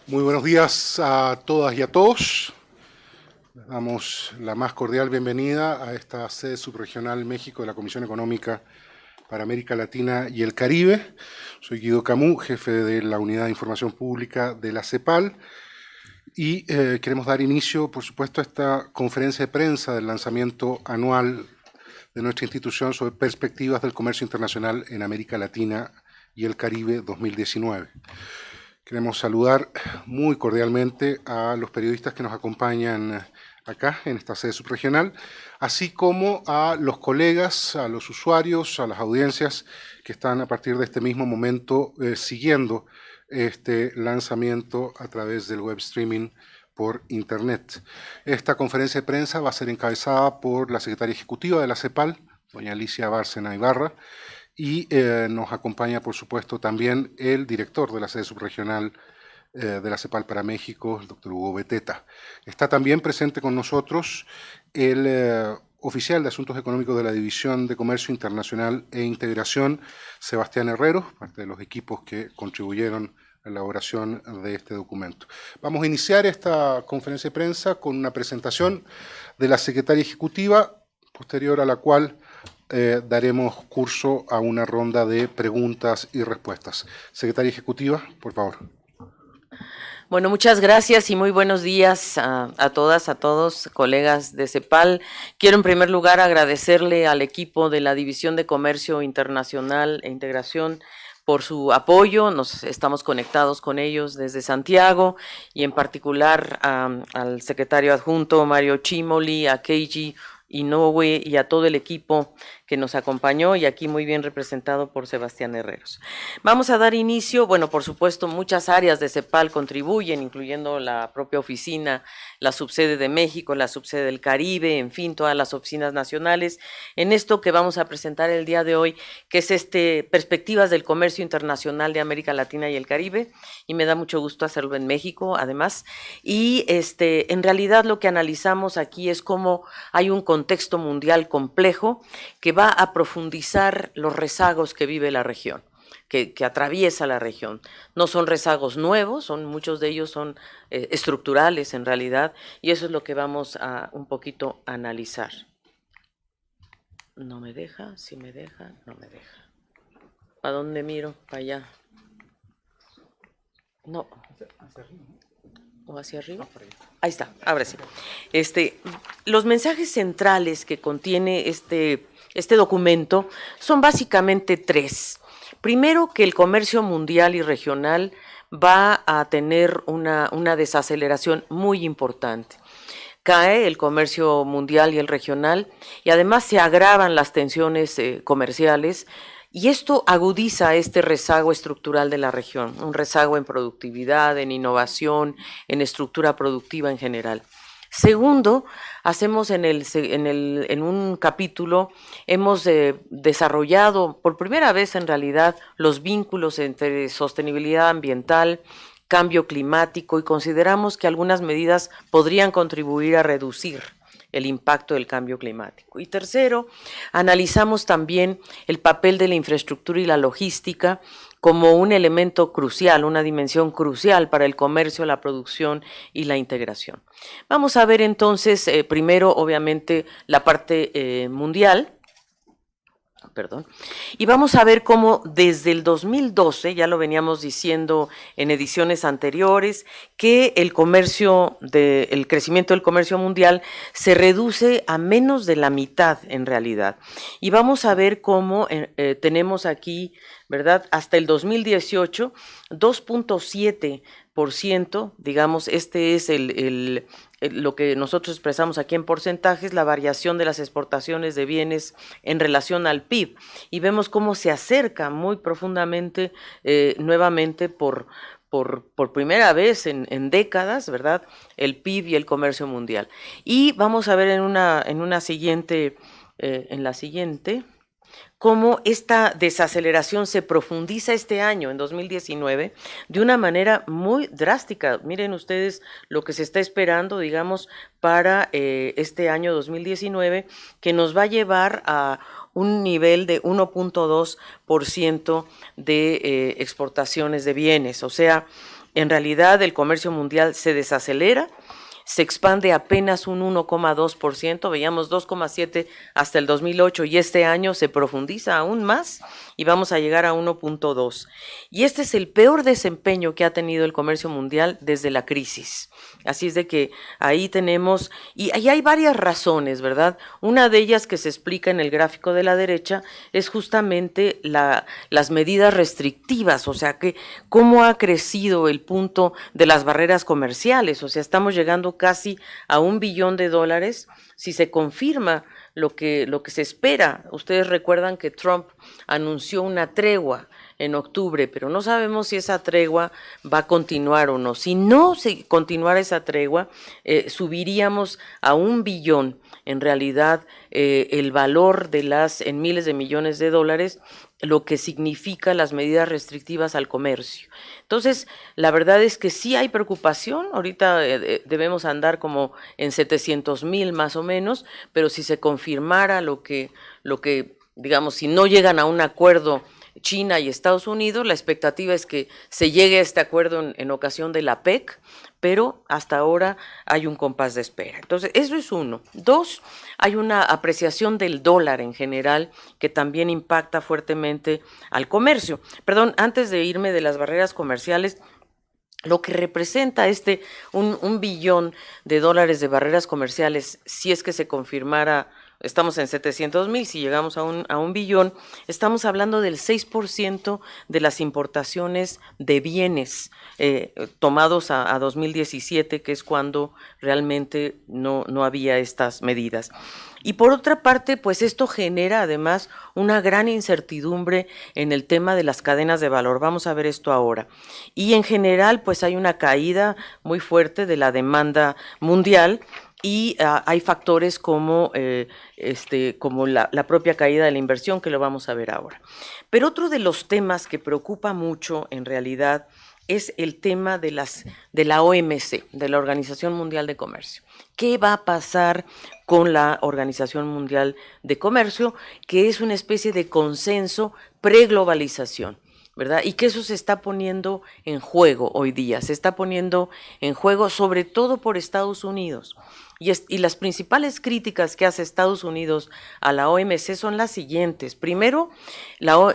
Muy buenos días a todas y a todos. Les damos la más cordial bienvenida a esta sede subregional México de la Comisión Económica para América Latina y el Caribe. Soy Guido Camú, jefe de la Unidad de Información Pública de la CEPAL, y queremos dar inicio, por supuesto, a esta conferencia de prensa del lanzamiento anual de nuestra institución sobre perspectivas del comercio internacional en América Latina y el Caribe 2019. Queremos saludar muy cordialmente a los periodistas que nos acompañan acá en esta sede subregional, así como a los colegas, a los usuarios, a las audiencias que están a partir de este mismo momento siguiendo este lanzamiento a través del web streaming por internet. Esta conferencia de prensa va a ser encabezada por la secretaria ejecutiva de la CEPAL, doña Alicia Bárcena Ibarra, y nos acompaña, por supuesto, también el director de la sede subregional de la CEPAL para México, el doctor Hugo Beteta. Está también presente con nosotros el oficial de Asuntos Económicos de la División de Comercio Internacional e Integración, Sebastián Herrero, parte de los equipos que contribuyeron a la elaboración de este documento. Vamos a iniciar esta conferencia de prensa con una presentación de la secretaria ejecutiva, posterior a la cual daremos curso a una ronda de preguntas y respuestas. Secretaria Ejecutiva, por favor. Bueno, muchas gracias y muy buenos días a todas, a todos, colegas de CEPAL. Quiero en primer lugar agradecerle al equipo de la División de Comercio Internacional e Integración por su apoyo. Nos estamos conectados con ellos desde Santiago y en particular al secretario adjunto Mario Chimoli, a Keiji Inoue y a todo el equipo que nos acompañó y aquí muy bien representado por Sebastián Herreros. Vamos a dar inicio, bueno, por supuesto muchas áreas de CEPAL contribuyen, incluyendo la propia oficina, la subsede de México, la subsede del Caribe, en fin, todas las oficinas nacionales, en esto que vamos a presentar el día de hoy, que es Perspectivas del Comercio Internacional de América Latina y el Caribe, y me da mucho gusto hacerlo en México, además, y en realidad lo que analizamos aquí es cómo hay un contexto mundial complejo que va a profundizar los rezagos que vive la región, que atraviesa la región. No son rezagos nuevos, muchos de ellos son estructurales en realidad, y eso es lo que vamos a un poquito analizar. No me deja, si me deja, no me deja. ¿Para dónde miro? Para allá. No. ¿O hacia arriba? Ahí está, ahora sí. Los mensajes centrales que contiene este documento son básicamente tres. Primero, que el comercio mundial y regional va a tener una desaceleración muy importante. Cae el comercio mundial y el regional y además se agravan las tensiones comerciales. Y esto agudiza este rezago estructural de la región, un rezago en productividad, en innovación, en estructura productiva en general. Segundo, hacemos en un capítulo, hemos desarrollado por primera vez en realidad los vínculos entre sostenibilidad ambiental, cambio climático, y consideramos que algunas medidas podrían contribuir a reducir el impacto del cambio climático. Y tercero, analizamos también el papel de la infraestructura y la logística como un elemento crucial, una dimensión crucial para el comercio, la producción y la integración. Vamos a ver entonces primero, obviamente, la parte mundial. Y vamos a ver cómo desde el 2012, ya lo veníamos diciendo en ediciones anteriores, que el crecimiento del comercio mundial se reduce a menos de la mitad en realidad. Y vamos a ver cómo tenemos aquí, ¿verdad? Hasta el 2018, 2.7%, digamos, este es lo que nosotros expresamos aquí en porcentajes, la variación de las exportaciones de bienes en relación al PIB, y vemos cómo se acerca muy profundamente nuevamente por primera vez en décadas, ¿verdad?, el PIB y el comercio mundial. Y vamos a ver en la siguiente, cómo esta desaceleración se profundiza este año, en 2019, de una manera muy drástica. Miren ustedes lo que se está esperando, digamos, para este año 2019, que nos va a llevar a un nivel de 1.2% de exportaciones de bienes. O sea, En realidad el comercio mundial se desacelera, se expande apenas un 1,2%, veíamos 2,7 hasta el 2008 y este año se profundiza aún más y vamos a llegar a 1,2. Y este es el peor desempeño que ha tenido el comercio mundial desde la crisis. Así es de que ahí tenemos, y ahí hay varias razones, ¿verdad? Una de ellas que se explica en el gráfico de la derecha es justamente las medidas restrictivas, o sea, que cómo ha crecido el punto de las barreras comerciales, o sea, estamos llegando casi a $1 billón si se confirma lo que se espera. Ustedes recuerdan que Trump anunció una tregua en octubre, pero no sabemos si esa tregua va a continuar o no. Si no se continuara esa tregua, subiríamos a $1 billón. En realidad, el valor en miles de millones de dólares, lo que significa las medidas restrictivas al comercio. Entonces, la verdad es que sí hay preocupación, ahorita debemos andar como en 700,000 más o menos, pero si se confirmara lo que, digamos, si no llegan a un acuerdo China y Estados Unidos, la expectativa es que se llegue a este acuerdo en ocasión de la PEC, pero hasta ahora hay un compás de espera. Entonces, eso es uno. Dos, hay una apreciación del dólar en general que también impacta fuertemente al comercio. Perdón, antes de irme de las barreras comerciales, lo que representa un billón de dólares de barreras comerciales, si es que se confirmara, estamos en 700,000, si llegamos a un billón, estamos hablando del 6% de las importaciones de bienes tomados a 2017, que es cuando realmente no había estas medidas. Y por otra parte, pues esto genera además una gran incertidumbre en el tema de las cadenas de valor. Vamos a ver esto ahora. Y en general, pues hay una caída muy fuerte de la demanda mundial y hay factores como la propia caída de la inversión, que lo vamos a ver ahora. Pero otro de los temas que preocupa mucho en realidad es el tema de la OMC, de la Organización Mundial de Comercio. ¿Qué va a pasar con la Organización Mundial de Comercio, que es una especie de consenso preglobalización, ¿verdad? Y que eso se está poniendo en juego hoy día, se está poniendo en juego sobre todo por Estados Unidos. Y las principales críticas que hace Estados Unidos a la OMC son las siguientes. Primero,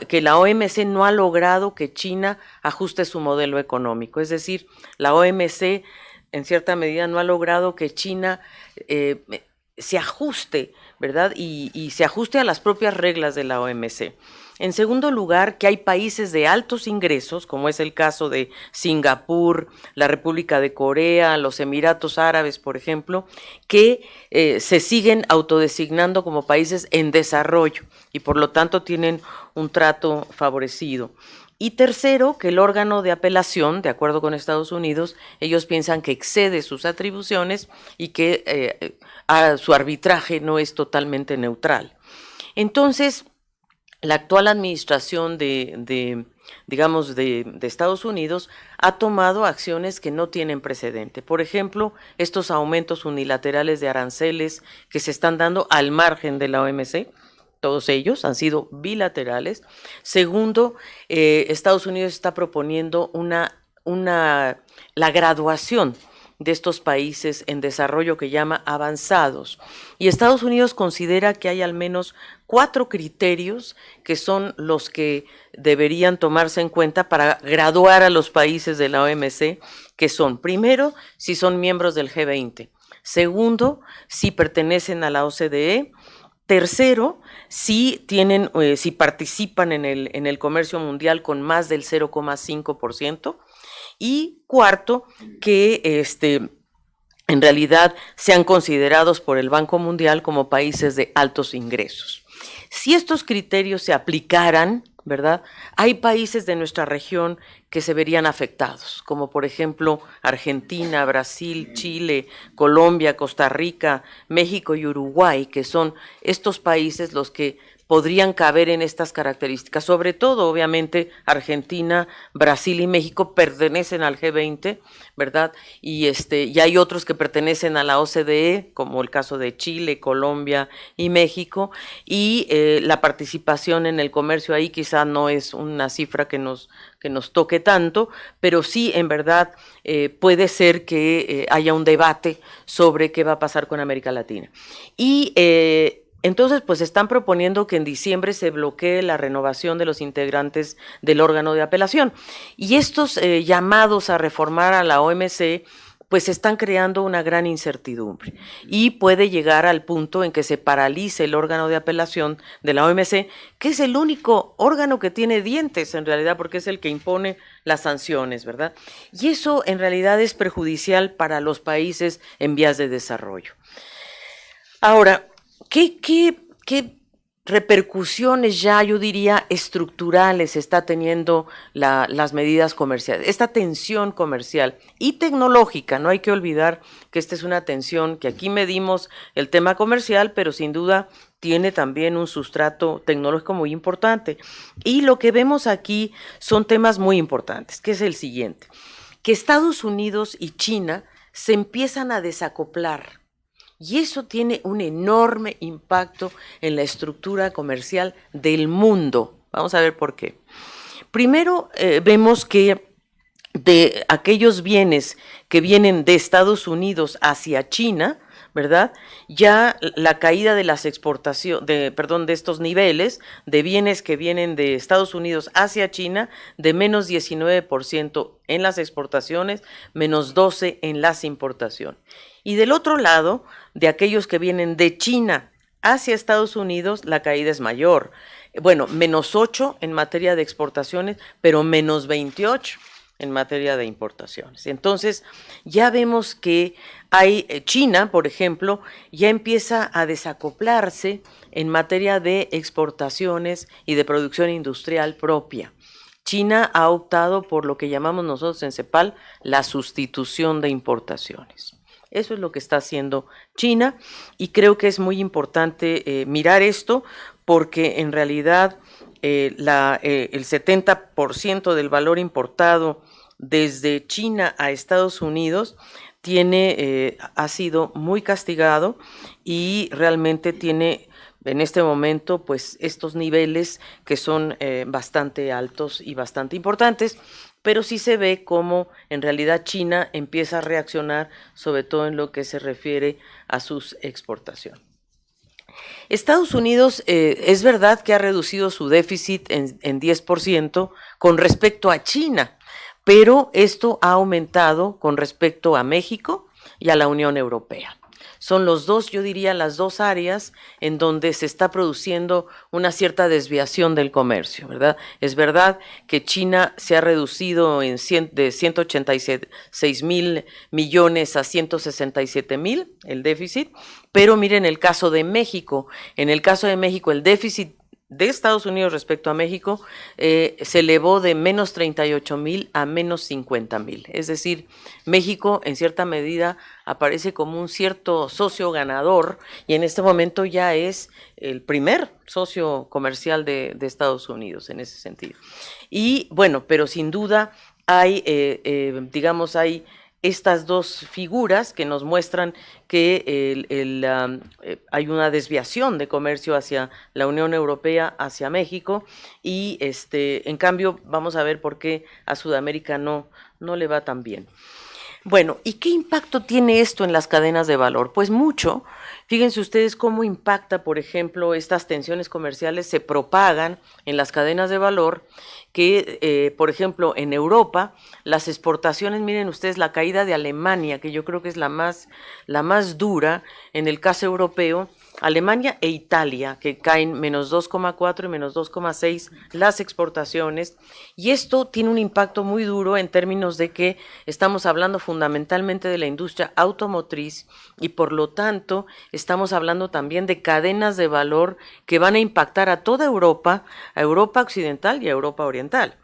que la OMC no ha logrado que China ajuste su modelo económico. Es decir, la OMC en cierta medida no ha logrado que China se ajuste, ¿verdad? Y se ajuste a las propias reglas de la OMC. En segundo lugar, que hay países de altos ingresos, como es el caso de Singapur, la República de Corea, los Emiratos Árabes, por ejemplo, que se siguen autodesignando como países en desarrollo y por lo tanto tienen un trato favorecido. Y tercero, que el órgano de apelación, de acuerdo con Estados Unidos, ellos piensan que excede sus atribuciones y que su arbitraje no es totalmente neutral. Entonces, la actual administración de Estados Unidos ha tomado acciones que no tienen precedente. Por ejemplo, estos aumentos unilaterales de aranceles que se están dando al margen de la OMC, todos ellos han sido bilaterales. Segundo, Estados Unidos está proponiendo la graduación de estos países en desarrollo que llama avanzados. Y Estados Unidos considera que hay al menos 4 criterios que son los que deberían tomarse en cuenta para graduar a los países de la OMC, que son, primero, si son miembros del G20. Segundo, si pertenecen a la OCDE. Tercero, si participan en el comercio mundial con más del 0,5%. Y cuarto, que en realidad sean considerados por el Banco Mundial como países de altos ingresos. Si estos criterios se aplicaran, ¿verdad? Hay países de nuestra región que se verían afectados, como por ejemplo Argentina, Brasil, Chile, Colombia, Costa Rica, México y Uruguay, que son estos países los que podrían caber en estas características. Sobre todo, obviamente, Argentina, Brasil y México pertenecen al G20, ¿verdad? Y hay otros que pertenecen a la OCDE, como el caso de Chile, Colombia y México, y la participación en el comercio ahí quizá no es una cifra que nos toque tanto, pero sí, en verdad, puede ser que haya un debate sobre qué va a pasar con América Latina. Y entonces, pues están proponiendo que en diciembre se bloquee la renovación de los integrantes del órgano de apelación. Y estos llamados a reformar a la OMC, pues están creando una gran incertidumbre y puede llegar al punto en que se paralice el órgano de apelación de la OMC, que es el único órgano que tiene dientes en realidad, porque es el que impone las sanciones, ¿verdad? Y eso en realidad es perjudicial para los países en vías de desarrollo. Ahora, ¿qué repercusiones ya, yo diría, estructurales está teniendo las medidas comerciales? Esta tensión comercial y tecnológica, no hay que olvidar que esta es una tensión que aquí medimos el tema comercial, pero sin duda tiene también un sustrato tecnológico muy importante. Y lo que vemos aquí son temas muy importantes, que es el siguiente, que Estados Unidos y China se empiezan a desacoplar. Y eso tiene un enorme impacto en la estructura comercial del mundo. Vamos a ver por qué. Primero, vemos que de aquellos bienes que vienen de Estados Unidos hacia China, ¿verdad? Ya la caída de las exportaciones, de estos niveles de bienes que vienen de Estados Unidos hacia China, de menos 19% en las exportaciones, menos 12% en las importaciones. Y del otro lado, de aquellos que vienen de China hacia Estados Unidos, la caída es mayor. Bueno, menos 8% en materia de exportaciones, pero menos 28% en materia de importaciones. Entonces, ya vemos que China, por ejemplo, ya empieza a desacoplarse en materia de exportaciones y de producción industrial propia. China ha optado por lo que llamamos nosotros en CEPAL la sustitución de importaciones. Eso es lo que está haciendo China y creo que es muy importante mirar esto porque en realidad el 70% del valor importado desde China a Estados Unidos ha sido muy castigado y realmente tiene en este momento pues estos niveles que son bastante altos y bastante importantes, pero sí se ve cómo en realidad China empieza a reaccionar, sobre todo en lo que se refiere a sus exportaciones. Estados Unidos es verdad que ha reducido su déficit en 10% con respecto a China, pero esto ha aumentado con respecto a México y a la Unión Europea. Son los dos, yo diría, las dos áreas en donde se está produciendo una cierta desviación del comercio, ¿verdad? Es verdad que China se ha reducido de 186 mil millones a 167 mil el déficit, pero miren el caso de México. En el caso de México, el déficit de Estados Unidos respecto a México se elevó de menos 38 mil a menos 50 mil. Es decir, México en cierta medida aparece como un cierto socio ganador y en este momento ya es el primer socio comercial de Estados Unidos en ese sentido. Y bueno, pero sin duda hay, hay estas dos figuras que nos muestran que hay una desviación de comercio hacia la Unión Europea, hacia México, y en cambio vamos a ver por qué a Sudamérica no le va tan bien. Bueno, ¿y qué impacto tiene esto en las cadenas de valor? Pues mucho. Fíjense ustedes cómo impacta, por ejemplo, estas tensiones comerciales se propagan en las cadenas de valor que, por ejemplo, en Europa, las exportaciones, miren ustedes la caída de Alemania, que yo creo que es la más dura en el caso europeo, Alemania e Italia, que caen menos 2,4 y menos 2,6 las exportaciones, y esto tiene un impacto muy duro en términos de que estamos hablando fundamentalmente de la industria automotriz y por lo tanto estamos hablando también de cadenas de valor que van a impactar a toda Europa, a Europa occidental y a Europa oriental.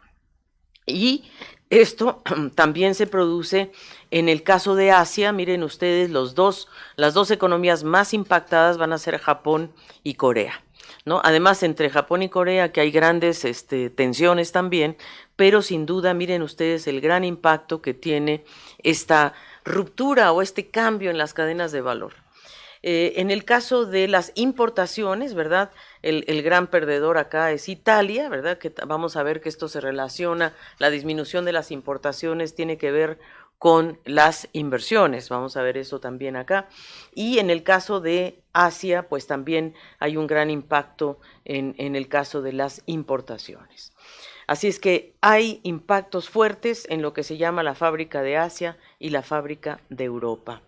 Y esto también se produce en el caso de Asia. Miren ustedes, las dos economías más impactadas van a ser Japón y Corea. ¿no? Además, entre Japón y Corea, que hay grandes tensiones también, pero sin duda, miren ustedes el gran impacto que tiene esta ruptura o este cambio en las cadenas de valor. En el caso de las importaciones, ¿verdad? El gran perdedor acá es Italia, ¿verdad? Que vamos a ver que esto se relaciona, la disminución de las importaciones tiene que ver con las inversiones, vamos a ver eso también acá. Y en el caso de Asia, pues también hay un gran impacto en el caso de las importaciones. Así es que hay impactos fuertes en lo que se llama la fábrica de Asia y la fábrica de Europa.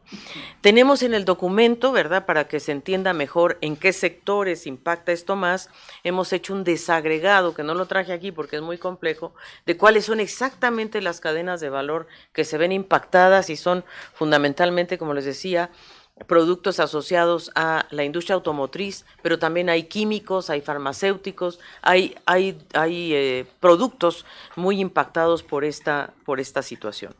Tenemos en el documento, ¿verdad?, para que se entienda mejor en qué sectores impacta esto más, hemos hecho un desagregado, que no lo traje aquí porque es muy complejo, de cuáles son exactamente las cadenas de valor que se ven impactadas y son fundamentalmente, como les decía, productos asociados a la industria automotriz, pero también hay químicos, hay farmacéuticos, hay productos muy impactados por esta situación.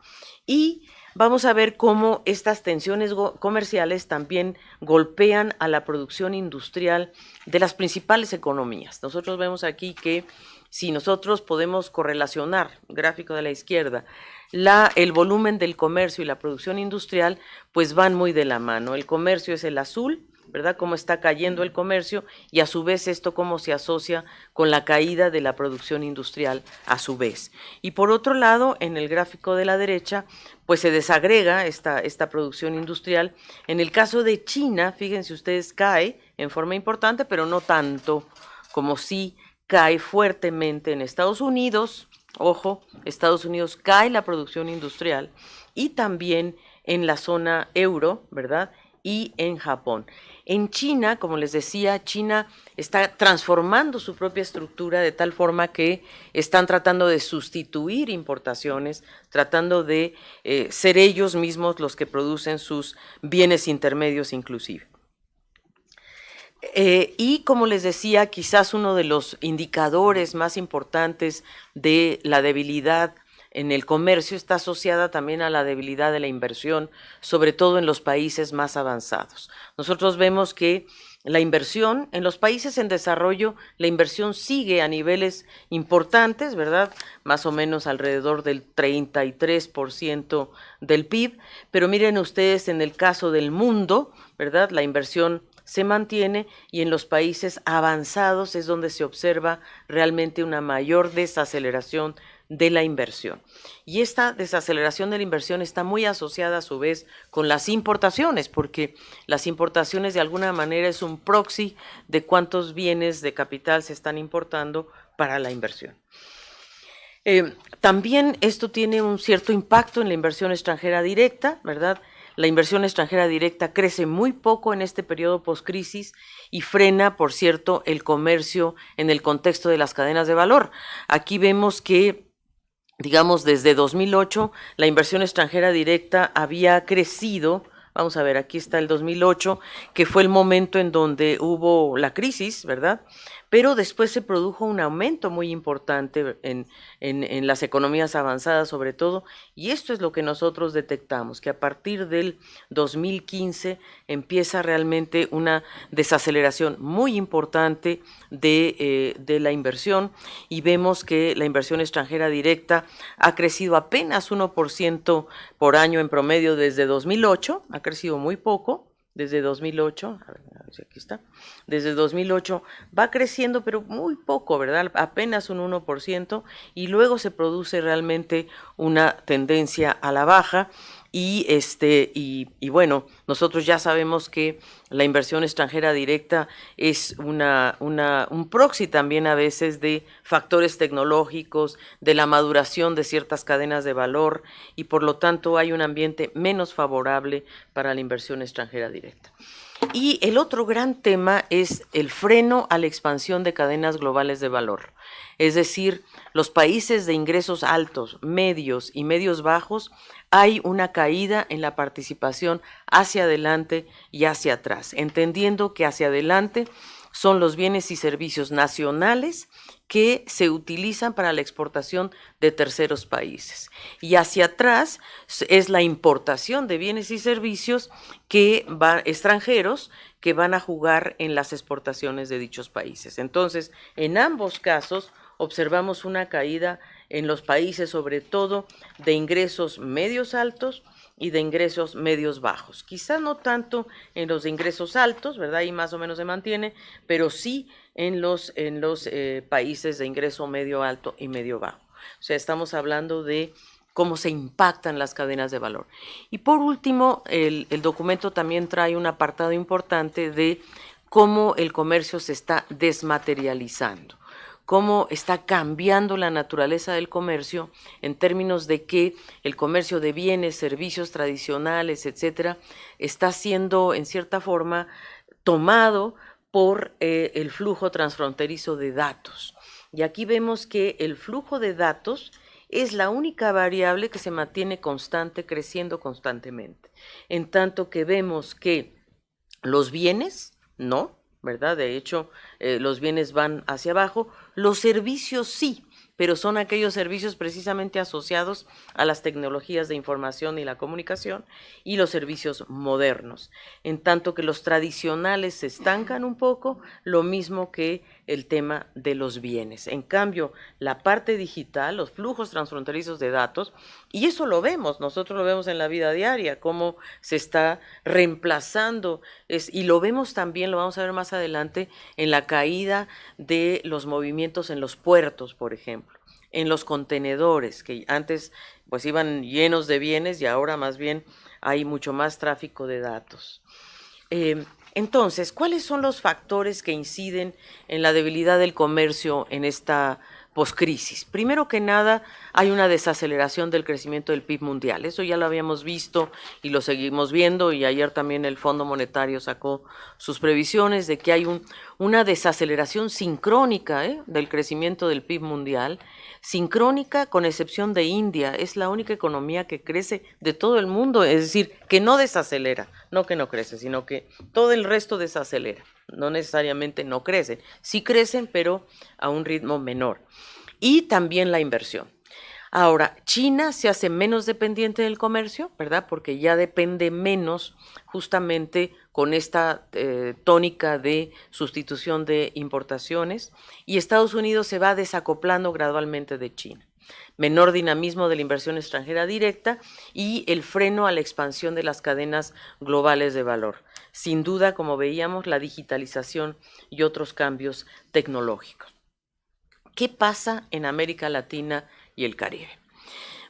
Y vamos a ver cómo estas tensiones comerciales también golpean a la producción industrial de las principales economías. Nosotros vemos aquí que si nosotros podemos correlacionar, gráfico de la izquierda, el volumen del comercio y la producción industrial, pues van muy de la mano. El comercio es el azul, ¿verdad? Cómo está cayendo el comercio y a su vez esto cómo se asocia con la caída de la producción industrial a su vez. Y por otro lado, en el gráfico de la derecha, pues se desagrega esta producción industrial. En el caso de China, fíjense ustedes, cae en forma importante, pero no tanto como sí cae fuertemente en Estados Unidos. Ojo, Estados Unidos cae la producción industrial y también en la zona euro, ¿verdad? Y en Japón. En China, como les decía, China está transformando su propia estructura de tal forma que están tratando de sustituir importaciones, tratando de ser ellos mismos los que producen sus bienes intermedios inclusive. Y como les decía, quizás uno de los indicadores más importantes de la debilidad en el comercio está asociada también a la debilidad de la inversión, sobre todo en los países más avanzados. Nosotros vemos que la inversión, en los países en desarrollo, la inversión sigue a niveles importantes, ¿verdad? Más o menos alrededor del 33% del PIB, pero miren ustedes en el caso del mundo, ¿verdad? La inversión se mantiene y en los países avanzados es donde se observa realmente una mayor desaceleración de la inversión. Y esta desaceleración de la inversión está muy asociada a su vez con las importaciones, porque las importaciones de alguna manera es un proxy de cuántos bienes de capital se están importando para la inversión. También esto tiene un cierto impacto en la inversión extranjera directa, ¿verdad? La inversión extranjera directa crece muy poco en este periodo postcrisis y frena, por cierto, el comercio en el contexto de las cadenas de valor. Aquí vemos que, digamos, desde 2008 la inversión extranjera directa había crecido. Vamos a ver, aquí está el 2008, que fue el momento en donde hubo la crisis, ¿verdad? Pero después se produjo un aumento muy importante en las economías avanzadas sobre todo, y esto es lo que nosotros detectamos, que a partir del 2015 empieza realmente una desaceleración muy importante de la inversión, y vemos que la inversión extranjera directa ha crecido apenas 1% por año en promedio desde 2008, ha crecido muy poco. Desde 2008, a ver si aquí está, desde 2008 va creciendo, pero muy poco, ¿verdad? Apenas un 1%, y luego se produce realmente una tendencia a la baja, y bueno, nosotros ya sabemos que la inversión extranjera directa es un proxy también a veces de factores tecnológicos, de la maduración de ciertas cadenas de valor, y por lo tanto hay un ambiente menos favorable para la inversión extranjera directa. Y el otro gran tema es el freno a la expansión de cadenas globales de valor. Es decir, los países de ingresos altos, medios y medios bajos, hay una caída en la participación hacia adelante y hacia atrás, entendiendo que hacia adelante son los bienes y servicios nacionales que se utilizan para la exportación de terceros países. Y hacia atrás es la importación de bienes y servicios extranjeros que van a jugar en las exportaciones de dichos países. Entonces, en ambos casos observamos una caída en los países, sobre todo de ingresos medios altos y de ingresos medios bajos. Quizá no tanto en los de ingresos altos, ¿verdad? Ahí más o menos se mantiene, pero sí en los países de ingreso medio alto y medio bajo. O sea, estamos hablando de cómo se impactan las cadenas de valor. Y por último, el documento también trae un apartado importante de cómo el comercio se está desmaterializando, cómo está cambiando la naturaleza del comercio en términos de que el comercio de bienes, servicios tradicionales, etcétera, está siendo en cierta forma tomado por el flujo transfronterizo de datos. Y aquí vemos que el flujo de datos es la única variable que se mantiene constante, creciendo constantemente. En tanto que vemos que los bienes, no, ¿verdad? De hecho, los bienes van hacia abajo, los servicios sí, pero son aquellos servicios precisamente asociados a las tecnologías de información y la comunicación y los servicios modernos. En tanto que los tradicionales se estancan un poco, lo mismo que el tema de los bienes. En cambio, la parte digital, los flujos transfronterizos de datos, y eso lo vemos, nosotros lo vemos en la vida diaria, cómo se está reemplazando, y lo vemos también, lo vamos a ver más adelante, en la caída de los movimientos en los puertos, por ejemplo, en los contenedores, que antes pues iban llenos de bienes y ahora más bien hay mucho más tráfico de datos. Entonces, ¿cuáles son los factores que inciden en la debilidad del comercio en esta poscrisis? Primero que nada, hay una desaceleración del crecimiento del PIB mundial. Eso ya lo habíamos visto y lo seguimos viendo, y ayer también el Fondo Monetario sacó sus previsiones de que hay una desaceleración sincrónica del crecimiento del PIB mundial, sincrónica con excepción de India. Es la única economía que crece de todo el mundo, es decir, que no desacelera, no que no crece, sino que todo el resto desacelera. No necesariamente no crecen, sí crecen, pero a un ritmo menor. Y también la inversión. Ahora, China se hace menos dependiente del comercio, ¿verdad? Porque ya depende menos justamente con esta tónica de sustitución de importaciones, y Estados Unidos se va desacoplando gradualmente de China. Menor dinamismo de la inversión extranjera directa y el freno a la expansión de las cadenas globales de valor. Sin duda, como veíamos, la digitalización y otros cambios tecnológicos. ¿Qué pasa en América Latina y el Caribe?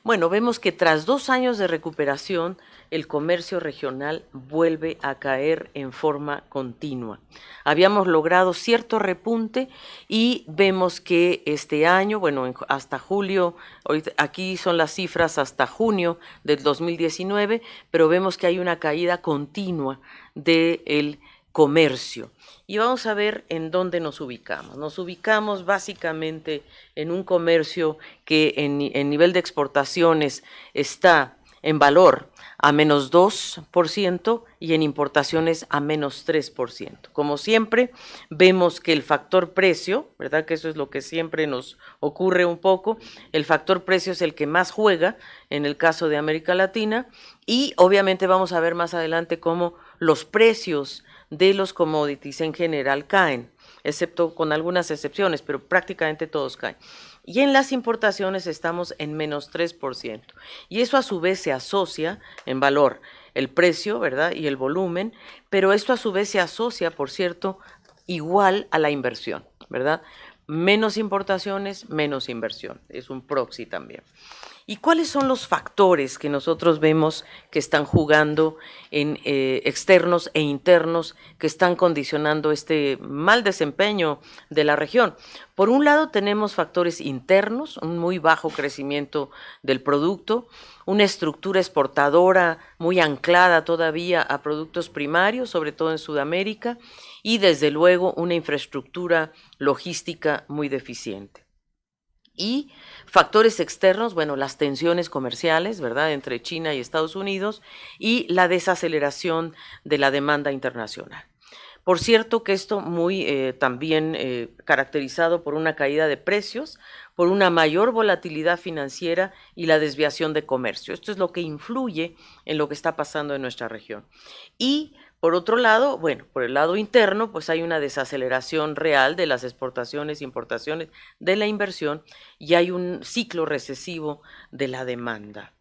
Bueno, vemos que tras 2 años de recuperación, el comercio regional vuelve a caer en forma continua. Habíamos logrado cierto repunte y vemos que este año, bueno, hasta julio, aquí son las cifras hasta junio del 2019, pero vemos que hay una caída continua del comercio. Y vamos a ver en dónde nos ubicamos. Nos ubicamos básicamente en un comercio que en nivel de exportaciones está en valor a menos 2% y en importaciones a menos 3%. Como siempre, vemos que el factor precio, ¿verdad? Que eso es lo que siempre nos ocurre un poco, el factor precio es el que más juega en el caso de América Latina, y obviamente vamos a ver más adelante cómo los precios de los commodities en general caen, excepto con algunas excepciones, pero prácticamente todos caen. Y en las importaciones estamos en menos 3%. Y eso a su vez se asocia en valor, el precio, ¿verdad? Y el volumen, pero esto a su vez se asocia, por cierto, igual a la inversión, ¿verdad? Menos importaciones, menos inversión. Es un proxy también. ¿Y cuáles son los factores que nosotros vemos que están jugando en externos e internos, que están condicionando este mal desempeño de la región? Por un lado tenemos factores internos, un muy bajo crecimiento del producto, una estructura exportadora muy anclada todavía a productos primarios, sobre todo en Sudamérica, y desde luego una infraestructura logística muy deficiente. Y factores externos, bueno, las tensiones comerciales, ¿verdad?, entre China y Estados Unidos, y la desaceleración de la demanda internacional. Por cierto que esto muy también caracterizado por una caída de precios, por una mayor volatilidad financiera y la desviación de comercio. Esto es lo que influye en lo que está pasando en nuestra región. Y por otro lado, bueno, por el lado interno, pues hay una desaceleración real de las exportaciones, importaciones, de la inversión y hay un ciclo recesivo de la demanda.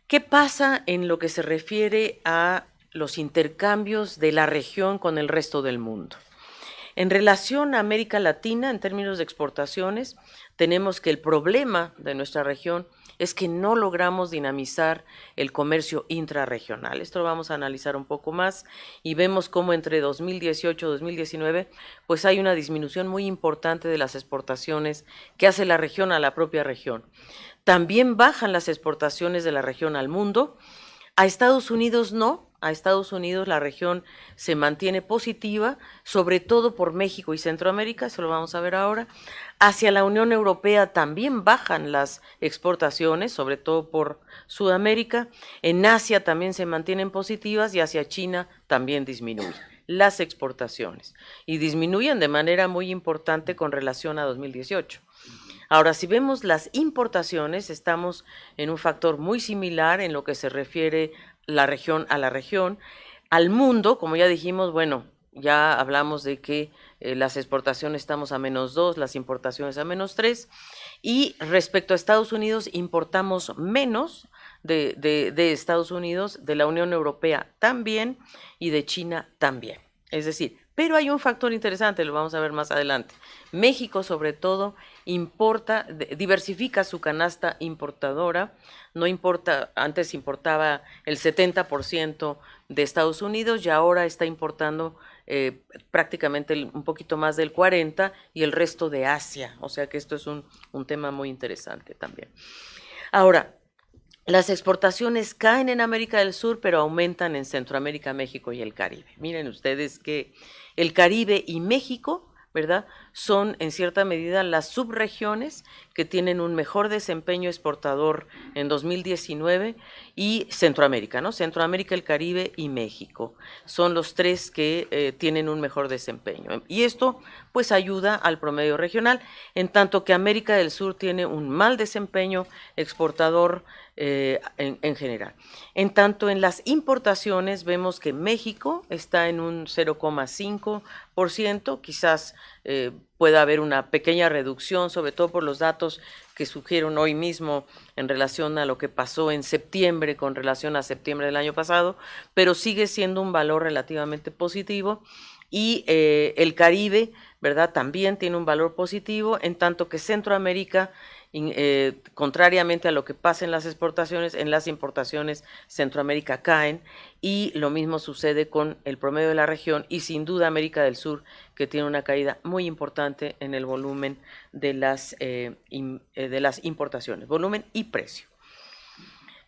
¿Qué pasa en lo que se refiere a los intercambios de la región con el resto del mundo? En relación a América Latina, en términos de exportaciones, tenemos que el problema de nuestra región es que no logramos dinamizar el comercio intrarregional. Esto lo vamos a analizar un poco más y vemos cómo entre 2018 y 2019 pues hay una disminución muy importante de las exportaciones que hace la región a la propia región. También bajan las exportaciones de la región al mundo. A Estados Unidos no, a Estados Unidos la región se mantiene positiva, sobre todo por México y Centroamérica, eso lo vamos a ver ahora. Hacia la Unión Europea también bajan las exportaciones, sobre todo por Sudamérica. En Asia también se mantienen positivas y hacia China también disminuyen las exportaciones y disminuyen de manera muy importante con relación a 2018. Ahora, si vemos las importaciones, estamos en un factor muy similar en lo que se refiere la región a la región. Al mundo, como ya dijimos, bueno, ya hablamos de que las exportaciones estamos a -2, las importaciones a -3, y respecto a Estados Unidos, importamos menos de Estados Unidos, de la Unión Europea también, y de China también. Es decir, pero hay un factor interesante, lo vamos a ver más adelante. México, sobre todo, diversifica su canasta importadora, no importa, antes importaba el 70% de Estados Unidos y ahora está importando prácticamente un poquito más del 40% y el resto de Asia, o sea que esto es un tema muy interesante también. Ahora, las exportaciones caen en América del Sur, pero aumentan en Centroamérica, México y el Caribe. Miren ustedes que el Caribe y México, ¿verdad?, son en cierta medida las subregiones que tienen un mejor desempeño exportador en 2019 y Centroamérica, ¿no? Centroamérica, el Caribe y México son los tres que tienen un mejor desempeño. Y esto pues ayuda al promedio regional, en tanto que América del Sur tiene un mal desempeño exportador en general. En tanto, en las importaciones vemos que México está en un 0,5%, quizás pueda haber una pequeña reducción, sobre todo por los datos que surgieron hoy mismo en relación a lo que pasó en septiembre con relación a septiembre del año pasado, pero sigue siendo un valor relativamente positivo. Y el Caribe, ¿verdad?, también tiene un valor positivo, en tanto que Centroamérica, contrariamente a lo que pasa en las exportaciones, en las importaciones Centroamérica caen, y lo mismo sucede con el promedio de la región y sin duda América del Sur, que tiene una caída muy importante en el volumen de las importaciones, volumen y precio.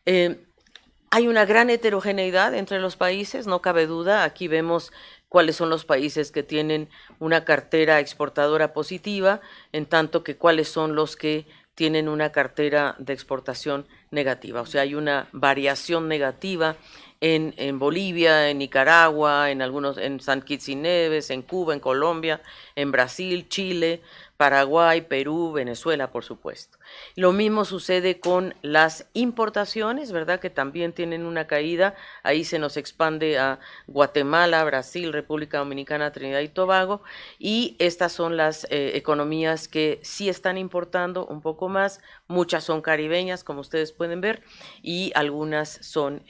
Hay una gran heterogeneidad entre los países, no cabe duda. Aquí vemos cuáles son los países que tienen una cartera exportadora positiva, en tanto que cuáles son los que tienen una cartera de exportación negativa. O sea, hay una variación negativa en Bolivia, en Nicaragua, en San Kitts y Nevis, en Cuba, en Colombia, en Brasil, Chile, Paraguay, Perú, Venezuela, por supuesto. Lo mismo sucede con las importaciones, ¿verdad?, que también tienen una caída. Ahí se nos expande a Guatemala, Brasil, República Dominicana, Trinidad y Tobago, y estas son las economías que sí están importando un poco más. Muchas son caribeñas, como ustedes pueden ver, y algunas son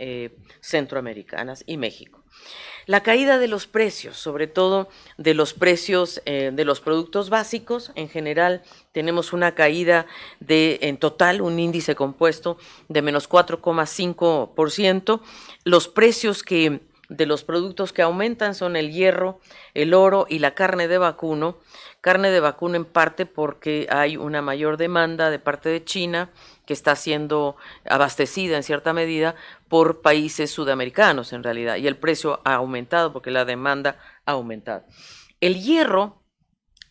centroamericanas y México. La caída de los precios, sobre todo de los precios de los productos básicos, en general tenemos una caída en total, un índice compuesto de -4,5%. Los precios de los productos que aumentan son el hierro, el oro y la carne de vacuno. Carne de vacuno en parte porque hay una mayor demanda de parte de China, que está siendo abastecida en cierta medida por países sudamericanos en realidad, y el precio ha aumentado porque la demanda ha aumentado. El hierro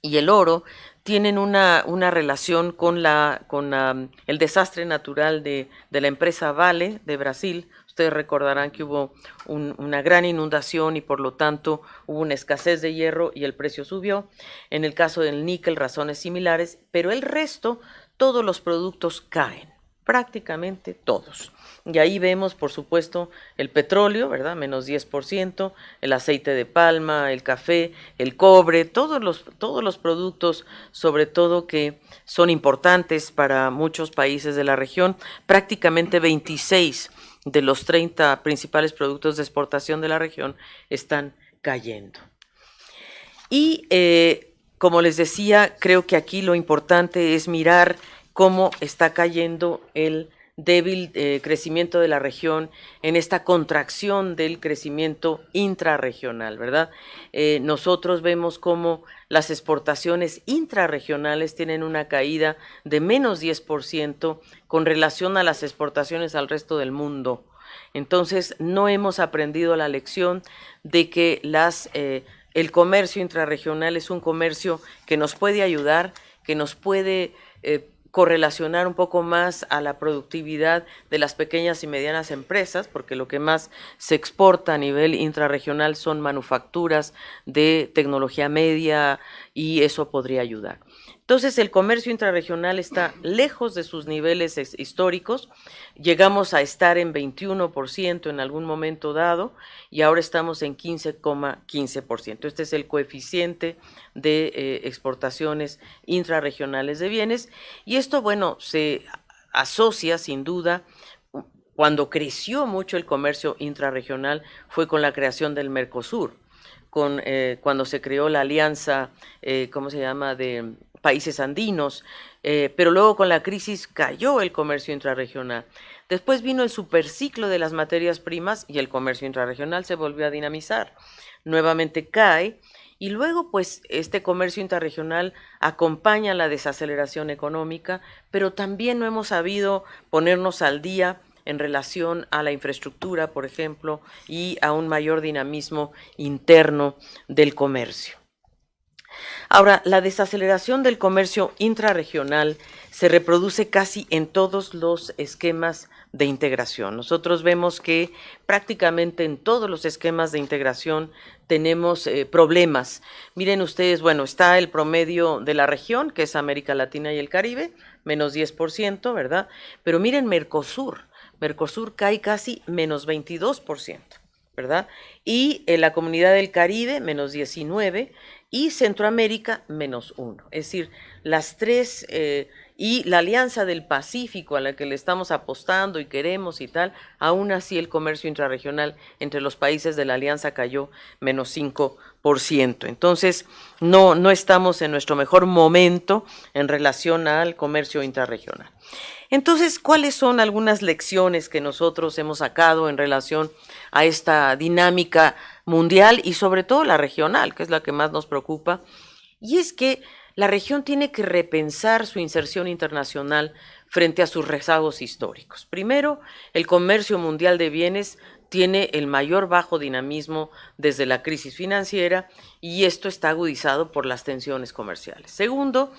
y el oro tienen una relación con el desastre natural de la empresa Vale de Brasil. Ustedes recordarán que hubo una gran inundación y por lo tanto hubo una escasez de hierro y el precio subió. En el caso del níquel, razones similares, pero el resto, todos los productos caen, prácticamente todos. Y ahí vemos, por supuesto, el petróleo, ¿verdad? Menos 10%, el aceite de palma, el café, el cobre, todos los productos, sobre todo que son importantes para muchos países de la región, prácticamente 26 de los 30 principales productos de exportación de la región están cayendo. Y como les decía, creo que aquí lo importante es mirar cómo está cayendo el débil crecimiento de la región en esta contracción del crecimiento intrarregional, ¿verdad? Nosotros vemos cómo las exportaciones intrarregionales tienen una caída de menos 10% con relación a las exportaciones al resto del mundo. Entonces, no hemos aprendido la lección de que el comercio intrarregional es un comercio que nos puede ayudar, que nos puede correlacionar un poco más a la productividad de las pequeñas y medianas empresas, porque lo que más se exporta a nivel intrarregional son manufacturas de tecnología media y eso podría ayudar. Entonces, el comercio intrarregional está lejos de sus niveles históricos. Llegamos a estar en 21% en algún momento dado y ahora estamos en 15,15%. Este es el coeficiente de exportaciones intrarregionales de bienes y esto, bueno, se asocia sin duda. Cuando creció mucho el comercio intrarregional fue con la creación del Mercosur, cuando se creó la alianza, ¿cómo se llama?, de países andinos, pero luego con la crisis cayó el comercio intrarregional. Después vino el superciclo de las materias primas y el comercio intrarregional se volvió a dinamizar. Nuevamente cae y luego pues este comercio intrarregional acompaña la desaceleración económica, pero también no hemos sabido ponernos al día en relación a la infraestructura, por ejemplo, y a un mayor dinamismo interno del comercio. Ahora, la desaceleración del comercio intrarregional se reproduce casi en todos los esquemas de integración. Nosotros vemos que prácticamente en todos los esquemas de integración tenemos problemas. Miren ustedes, bueno, está el promedio de la región, que es América Latina y el Caribe, menos 10%, ¿verdad? Pero miren Mercosur cae casi menos 22%, ¿verdad? Y en la Comunidad del Caribe, menos 19%, y Centroamérica, menos 1%. Es decir, las tres, y la Alianza del Pacífico a la que le estamos apostando y queremos y tal, aún así el comercio intrarregional entre los países de la Alianza cayó menos 5%. Entonces, no estamos en nuestro mejor momento en relación al comercio intrarregional. Entonces, ¿cuáles son algunas lecciones que nosotros hemos sacado en relación a esta dinámica mundial y sobre todo la regional, que es la que más nos preocupa? Y es que la región tiene que repensar su inserción internacional frente a sus rezagos históricos. Primero, el comercio mundial de bienes tiene el mayor bajo dinamismo desde la crisis financiera y esto está agudizado por las tensiones comerciales. Segundo,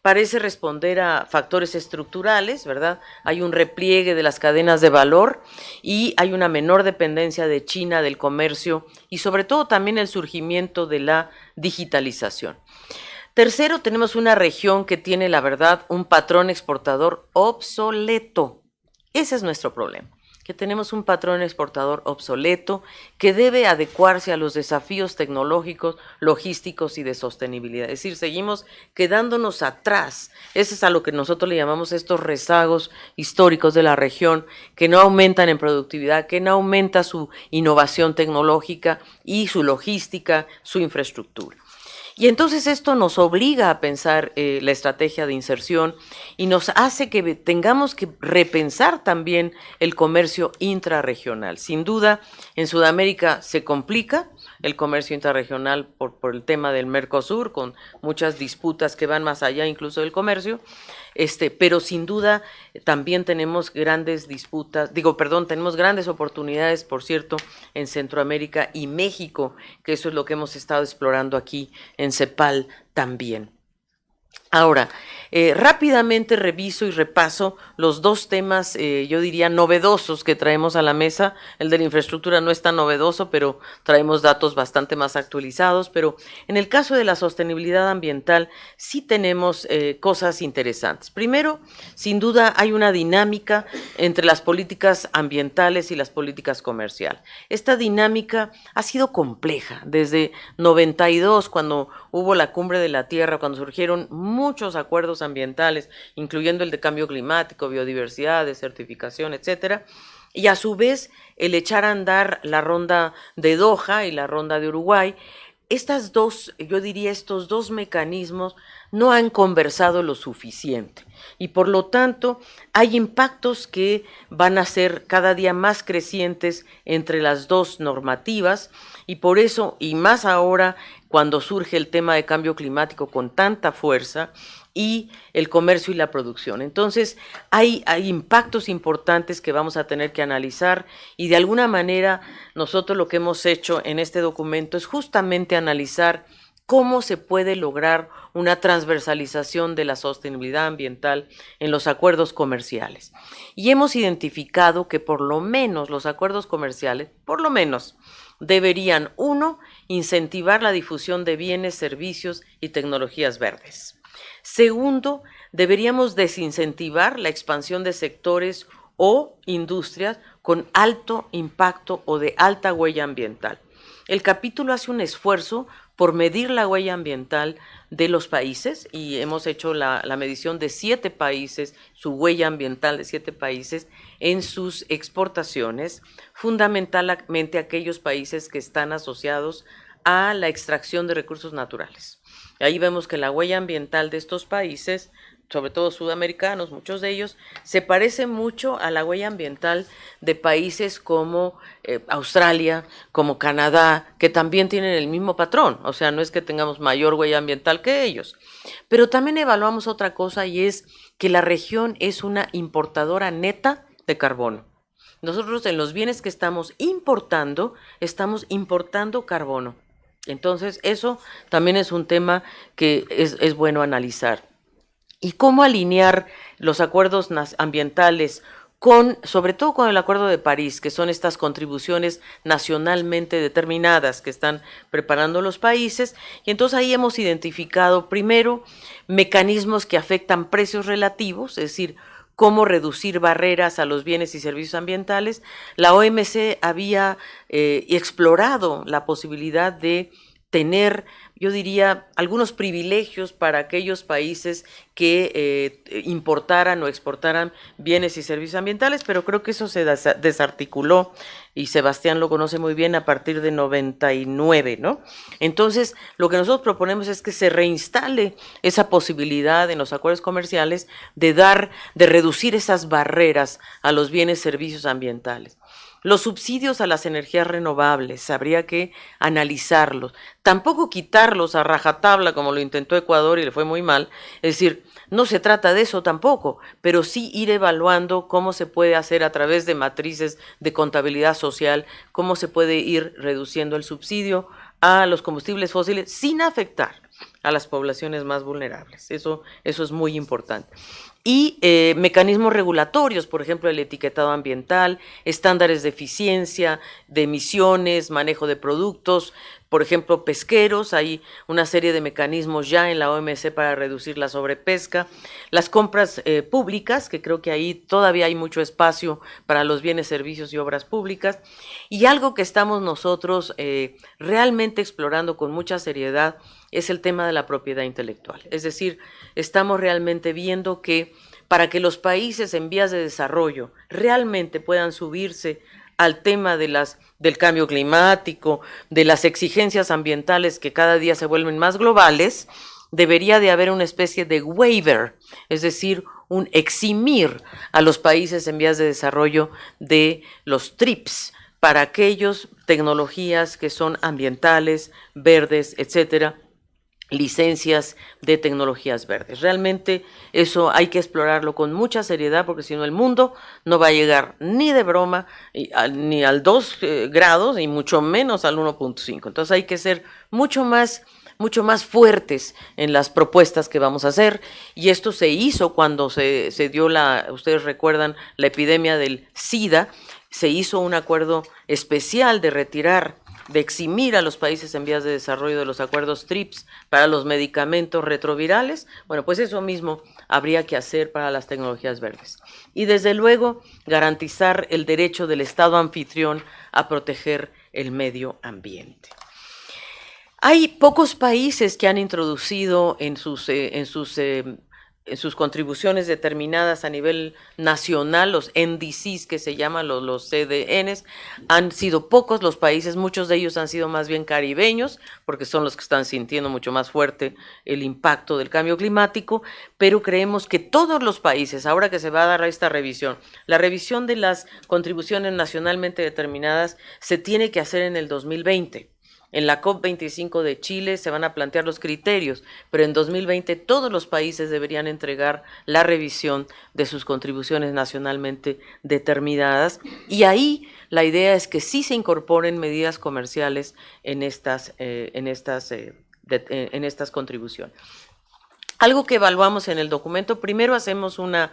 parece responder a factores estructurales, ¿verdad? Hay un repliegue de las cadenas de valor y hay una menor dependencia de China del comercio y sobre todo también el surgimiento de la digitalización. Tercero, tenemos una región que tiene, la verdad, un patrón exportador obsoleto. Ese es nuestro problema, que tenemos un patrón exportador obsoleto que debe adecuarse a los desafíos tecnológicos, logísticos y de sostenibilidad. Es decir, seguimos quedándonos atrás. Ese es a lo que nosotros le llamamos estos rezagos históricos de la región, que no aumentan en productividad, que no aumenta su innovación tecnológica y su logística, su infraestructura. Y entonces esto nos obliga a pensar la estrategia de inserción y nos hace que tengamos que repensar también el comercio intrarregional. Sin duda, en Sudamérica se complica el comercio intrarregional por el tema del Mercosur, con muchas disputas que van más allá incluso del comercio, pero sin duda también tenemos grandes tenemos grandes oportunidades, por cierto, en Centroamérica y México, que eso es lo que hemos estado explorando aquí en CEPAL también. Ahora, rápidamente reviso y repaso los dos temas, yo diría, novedosos que traemos a la mesa. El de la infraestructura no es tan novedoso, pero traemos datos bastante más actualizados. Pero en el caso de la sostenibilidad ambiental, sí tenemos cosas interesantes. Primero, sin duda, hay una dinámica entre las políticas ambientales y las políticas comerciales. Esta dinámica ha sido compleja. Desde 92, cuando hubo la Cumbre de la Tierra, cuando surgieron muchos acuerdos ambientales, incluyendo el de cambio climático, biodiversidad, desertificación, etcétera, y a su vez el echar a andar la ronda de Doha y la ronda de Uruguay. Estas dos, yo diría, estos dos mecanismos no han conversado lo suficiente y por lo tanto hay impactos que van a ser cada día más crecientes entre las dos normativas y por eso, y más ahora cuando surge el tema de cambio climático con tanta fuerza y el comercio y la producción. Entonces, hay impactos importantes que vamos a tener que analizar y de alguna manera nosotros lo que hemos hecho en este documento es justamente analizar cómo se puede lograr una transversalización de la sostenibilidad ambiental en los acuerdos comerciales. Y hemos identificado que por lo menos los acuerdos comerciales, por lo menos, deberían, uno, incentivar la difusión de bienes, servicios y tecnologías verdes. Segundo, deberíamos desincentivar la expansión de sectores o industrias con alto impacto o de alta huella ambiental. El capítulo hace un esfuerzo por medir la huella ambiental de los países y hemos hecho la medición de 7 países, su huella ambiental de 7 países en sus exportaciones, fundamentalmente aquellos países que están asociados a la extracción de recursos naturales. Ahí vemos que la huella ambiental de estos países, sobre todo sudamericanos, muchos de ellos, se parece mucho a la huella ambiental de países como Australia, como Canadá, que también tienen el mismo patrón, o sea, no es que tengamos mayor huella ambiental que ellos. Pero también evaluamos otra cosa y es que la región es una importadora neta de carbono. Nosotros en los bienes que estamos importando carbono. Entonces, eso también es un tema que es bueno analizar. Y cómo alinear los acuerdos ambientales sobre todo con el Acuerdo de París, que son estas contribuciones nacionalmente determinadas que están preparando los países. Y entonces ahí hemos identificado, primero, mecanismos que afectan precios relativos, es decir, cómo reducir barreras a los bienes y servicios ambientales. La OMC había explorado la posibilidad de tener, yo diría, algunos privilegios para aquellos países que importaran o exportaran bienes y servicios ambientales, pero creo que eso se desarticuló y Sebastián lo conoce muy bien a partir de 99, ¿no? Entonces, lo que nosotros proponemos es que se reinstale esa posibilidad en los acuerdos comerciales de reducir esas barreras a los bienes y servicios ambientales. Los subsidios a las energías renovables, habría que analizarlos. Tampoco quitarlos a rajatabla como lo intentó Ecuador y le fue muy mal. Es decir, no se trata de eso tampoco, pero sí ir evaluando cómo se puede hacer a través de matrices de contabilidad social, cómo se puede ir reduciendo el subsidio a los combustibles fósiles sin afectar a las poblaciones más vulnerables. Eso es muy importante. Y mecanismos regulatorios, por ejemplo, el etiquetado ambiental, estándares de eficiencia, de emisiones, manejo de productos, por ejemplo, pesqueros, hay una serie de mecanismos ya en la OMC para reducir la sobrepesca, las compras públicas, que creo que ahí todavía hay mucho espacio para los bienes, servicios y obras públicas, y algo que estamos nosotros realmente explorando con mucha seriedad es el tema de la propiedad intelectual. Es decir, estamos realmente viendo que para que los países en vías de desarrollo realmente puedan subirse al tema del cambio climático, de las exigencias ambientales que cada día se vuelven más globales, debería de haber una especie de waiver, es decir, un eximir a los países en vías de desarrollo de los TRIPS para aquellas tecnologías que son ambientales, verdes, etcétera, licencias de tecnologías verdes. Realmente eso hay que explorarlo con mucha seriedad porque si no el mundo no va a llegar ni de broma ni al 2 grados y mucho menos al 1.5. Entonces hay que ser mucho más mucho más fuertes en las propuestas que vamos a hacer, y esto se hizo cuando se dio ustedes recuerdan, la epidemia del SIDA. Se hizo un acuerdo especial de eximir a los países en vías de desarrollo de los acuerdos TRIPS para los medicamentos retrovirales. Bueno, pues eso mismo habría que hacer para las tecnologías verdes. Y desde luego garantizar el derecho del Estado anfitrión a proteger el medio ambiente. Hay pocos países que han introducido en sus contribuciones determinadas a nivel nacional, los NDCs que se llaman, los CDNs, han sido pocos los países, muchos de ellos han sido más bien caribeños, porque son los que están sintiendo mucho más fuerte el impacto del cambio climático, pero creemos que todos los países, ahora que se va a dar esta revisión, la revisión de las contribuciones nacionalmente determinadas se tiene que hacer en el 2020. En la COP25 de Chile se van a plantear los criterios, pero en 2020 todos los países deberían entregar la revisión de sus contribuciones nacionalmente determinadas, y ahí la idea es que sí se incorporen medidas comerciales en estas contribuciones. Algo que evaluamos en el documento, primero hacemos una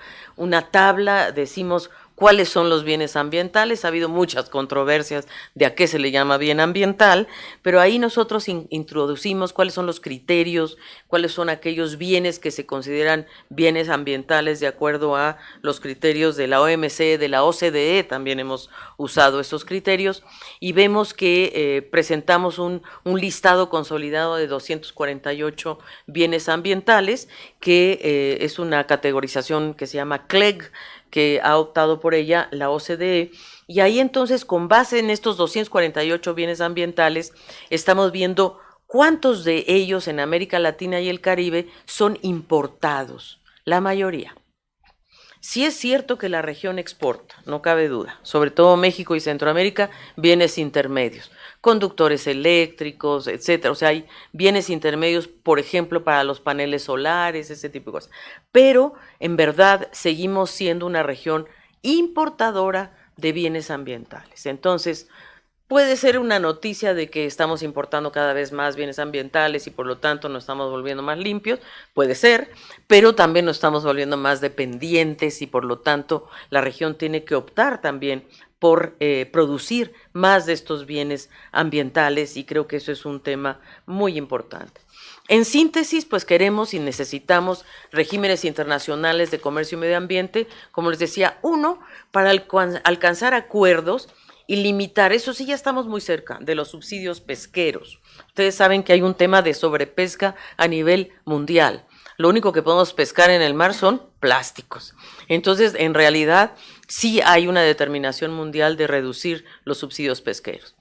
tabla, decimos cuáles son los bienes ambientales. Ha habido muchas controversias de a qué se le llama bien ambiental, pero ahí nosotros introducimos cuáles son los criterios, cuáles son aquellos bienes que se consideran bienes ambientales de acuerdo a los criterios de la OMC, de la OCDE, también hemos usado esos criterios, y vemos que presentamos un listado consolidado de 248 bienes ambientales, que es una categorización que se llama CLEG, que ha optado por ella la OCDE, y ahí entonces, con base en estos 248 bienes ambientales, estamos viendo cuántos de ellos en América Latina y el Caribe son importados, la mayoría. Sí es cierto que la región exporta, no cabe duda, sobre todo México y Centroamérica, bienes intermedios, conductores eléctricos, etcétera. O sea, hay bienes intermedios, por ejemplo, para los paneles solares, ese tipo de cosas. Pero, en verdad, seguimos siendo una región importadora de bienes ambientales. Entonces, puede ser una noticia de que estamos importando cada vez más bienes ambientales y por lo tanto nos estamos volviendo más limpios, puede ser, pero también nos estamos volviendo más dependientes y por lo tanto la región tiene que optar también por producir más de estos bienes ambientales, y creo que eso es un tema muy importante. En síntesis, pues queremos y necesitamos regímenes internacionales de comercio y medio ambiente, como les decía, uno, para alcanzar acuerdos y limitar, eso sí ya estamos muy cerca, de los subsidios pesqueros. Ustedes saben que hay un tema de sobrepesca a nivel mundial. Lo único que podemos pescar en el mar son plásticos. Entonces, en realidad, sí hay una determinación mundial de reducir los subsidios pesqueros.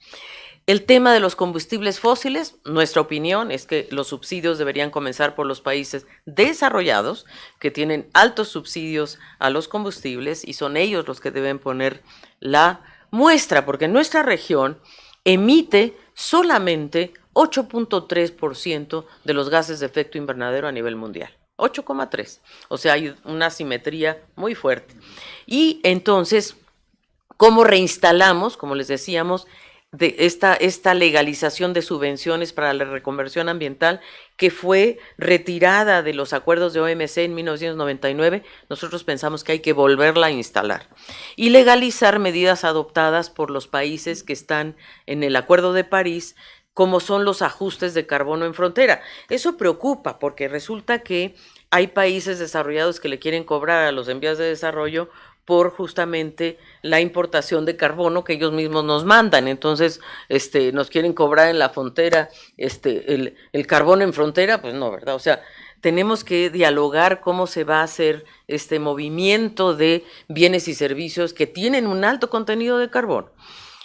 El tema de los combustibles fósiles, nuestra opinión es que los subsidios deberían comenzar por los países desarrollados, que tienen altos subsidios a los combustibles, y son ellos los que deben poner la muestra, porque nuestra región emite solamente 8.3% de los gases de efecto invernadero a nivel mundial. 8,3%. O sea, hay una asimetría muy fuerte. Y entonces, ¿cómo reinstalamos, como les decíamos, de esta legalización de subvenciones para la reconversión ambiental que fue retirada de los acuerdos de OMC en 1999? Nosotros pensamos que hay que volverla a instalar y legalizar medidas adoptadas por los países que están en el Acuerdo de París, como son los ajustes de carbono en frontera. Eso preocupa porque resulta que hay países desarrollados que le quieren cobrar a los en vías de desarrollo por justamente la importación de carbono que ellos mismos nos mandan. Entonces, nos quieren cobrar en la frontera el carbono en frontera, pues no, ¿verdad? O sea, tenemos que dialogar cómo se va a hacer este movimiento de bienes y servicios que tienen un alto contenido de carbono.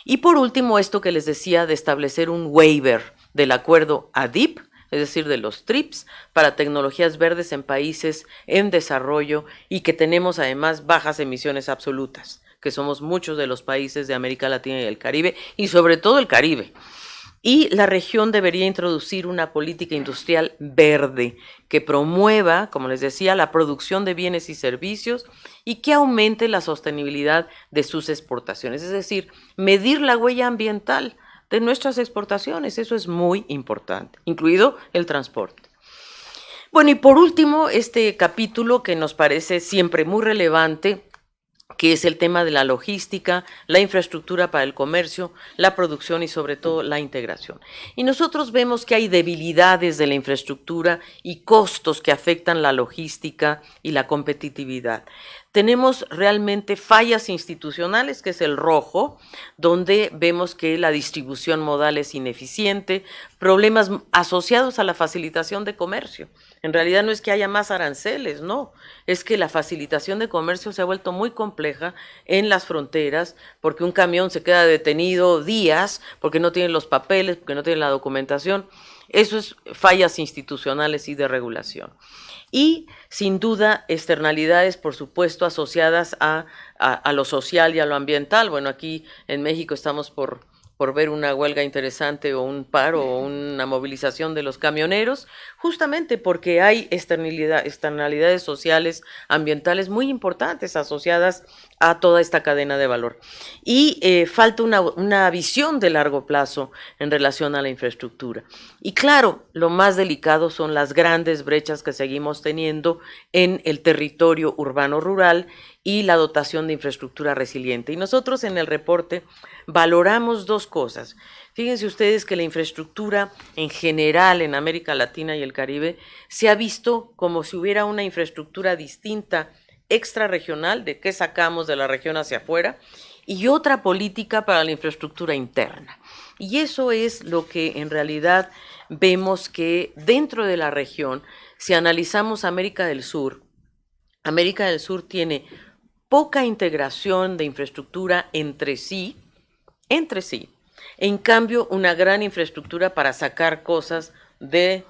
Y por último, esto que les decía de establecer un waiver del acuerdo ADIP, es decir, de los TRIPS, para tecnologías verdes en países en desarrollo y que tenemos además bajas emisiones absolutas, que somos muchos de los países de América Latina y el Caribe, y sobre todo el Caribe. Y la región debería introducir una política industrial verde que promueva, como les decía, la producción de bienes y servicios y que aumente la sostenibilidad de sus exportaciones, es decir, medir la huella ambiental de nuestras exportaciones. Eso es muy importante, incluido el transporte. Bueno, y por último, este capítulo que nos parece siempre muy relevante, que es el tema de la logística, la infraestructura para el comercio, la producción y sobre todo la integración. Y nosotros vemos que hay debilidades de la infraestructura y costos que afectan la logística y la competitividad. Tenemos realmente fallas institucionales, que es el rojo, donde vemos que la distribución modal es ineficiente, problemas asociados a la facilitación de comercio. En realidad no es que haya más aranceles, no, es que la facilitación de comercio se ha vuelto muy compleja en las fronteras, porque un camión se queda detenido días, porque no tiene los papeles, porque no tiene la documentación. Eso es fallas institucionales y de regulación. Y sin duda externalidades, por supuesto, asociadas a lo social y a lo ambiental. Bueno, aquí en México estamos por ver una huelga interesante o un paro o una movilización de los camioneros, justamente porque hay externalidades sociales, ambientales muy importantes asociadas a toda esta cadena de valor. Y falta una visión de largo plazo en relación a la infraestructura. Y claro, lo más delicado son las grandes brechas que seguimos teniendo en el territorio urbano-rural y la dotación de infraestructura resiliente. Y nosotros en el reporte valoramos dos cosas. Fíjense ustedes que la infraestructura en general en América Latina y el Caribe se ha visto como si hubiera una infraestructura distinta, extrarregional, de qué sacamos de la región hacia afuera, y otra política para la infraestructura interna. Y eso es lo que en realidad vemos que dentro de la región, si analizamos América del Sur tiene poca integración de infraestructura entre sí. En cambio, una gran infraestructura para sacar cosas de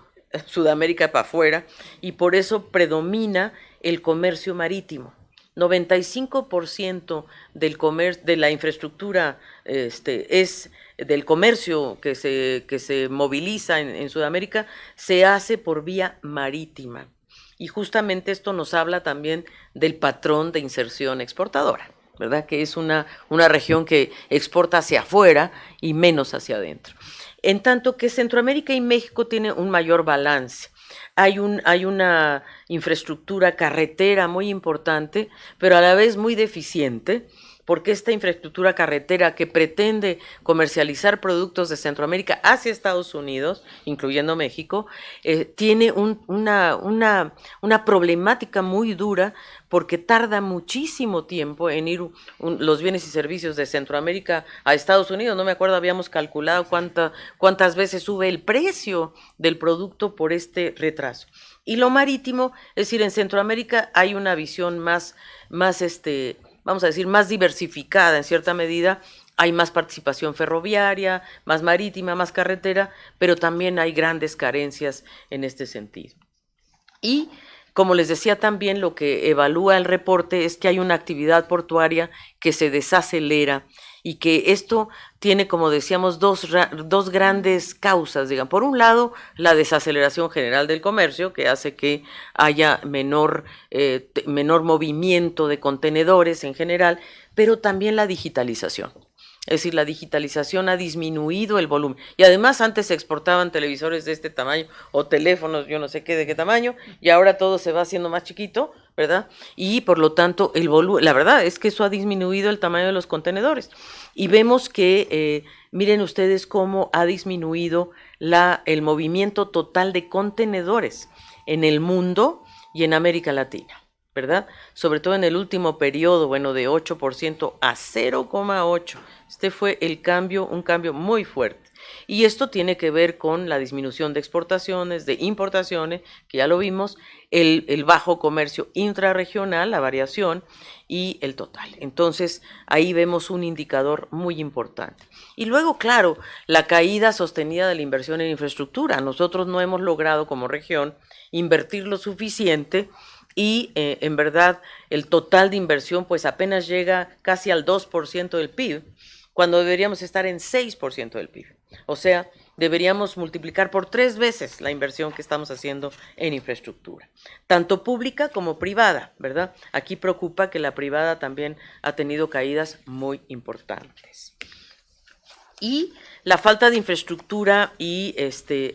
Sudamérica para afuera, y por eso predomina el comercio marítimo. 95% de la infraestructura es del comercio que se moviliza en Sudamérica, se hace por vía marítima. Y justamente esto nos habla también del patrón de inserción exportadora, ¿verdad? Que es una región que exporta hacia afuera y menos hacia adentro. En tanto que Centroamérica y México tienen un mayor balance. Hay una infraestructura carretera muy importante, pero a la vez muy deficiente, porque esta infraestructura carretera que pretende comercializar productos de Centroamérica hacia Estados Unidos, incluyendo México, tiene una problemática muy dura, porque tarda muchísimo tiempo en ir los bienes y servicios de Centroamérica a Estados Unidos. No me acuerdo, habíamos calculado cuántas veces sube el precio del producto por este retraso. Y lo marítimo, es decir, en Centroamérica hay una visión más vamos a decir, más diversificada en cierta medida. Hay más participación ferroviaria, más marítima, más carretera, pero también hay grandes carencias en este sentido. Y, como les decía también, lo que evalúa el reporte es que hay una actividad portuaria que se desacelera y que esto tiene, como decíamos, dos grandes causas, digamos. Por un lado, la desaceleración general del comercio, que hace que haya menor movimiento de contenedores en general, pero también la digitalización. Es decir, la digitalización ha disminuido el volumen. Y además antes se exportaban televisores de este tamaño o teléfonos, yo no sé qué, de qué tamaño, y ahora todo se va haciendo más chiquito, ¿verdad? Y por lo tanto, el volumen, la verdad es que eso ha disminuido el tamaño de los contenedores. Y vemos que, miren ustedes cómo ha disminuido el movimiento total de contenedores en el mundo y en América Latina, ¿verdad? Sobre todo en el último periodo, bueno, de 8% a 0,8%. Este fue un cambio muy fuerte. Y esto tiene que ver con la disminución de exportaciones, de importaciones, que ya lo vimos, el bajo comercio intrarregional, la variación, y el total. Entonces, ahí vemos un indicador muy importante. Y luego, claro, la caída sostenida de la inversión en infraestructura. Nosotros no hemos logrado como región invertir lo suficiente, y en verdad el total de inversión pues apenas llega casi al 2% del PIB, cuando deberíamos estar en 6% del PIB. O sea, deberíamos multiplicar por 3 veces la inversión que estamos haciendo en infraestructura, tanto pública como privada, ¿verdad? Aquí preocupa que la privada también ha tenido caídas muy importantes. y la falta de infraestructura y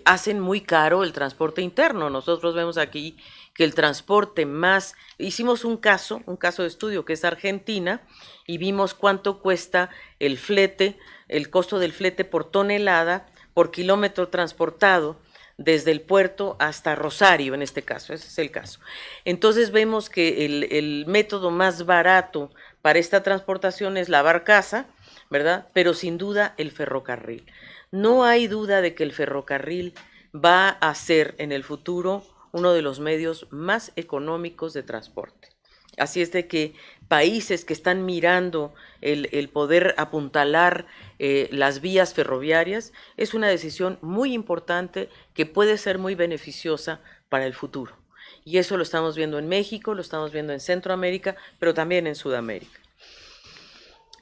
hacen muy caro el transporte interno. Nosotros vemos aquí que el transporte más, hicimos un caso de estudio que es Argentina, y vimos cuánto cuesta el flete, el costo del flete por tonelada, por kilómetro transportado, desde el puerto hasta Rosario, en este caso, ese es el caso. Entonces vemos que el método más barato para esta transportación es la barcaza, ¿verdad? Pero sin duda el ferrocarril. No hay duda de que el ferrocarril va a ser en el futuro uno de los medios más económicos de transporte. Así es de que países que están mirando el poder apuntalar las vías ferroviarias es una decisión muy importante que puede ser muy beneficiosa para el futuro. Y eso lo estamos viendo en México, lo estamos viendo en Centroamérica, pero también en Sudamérica.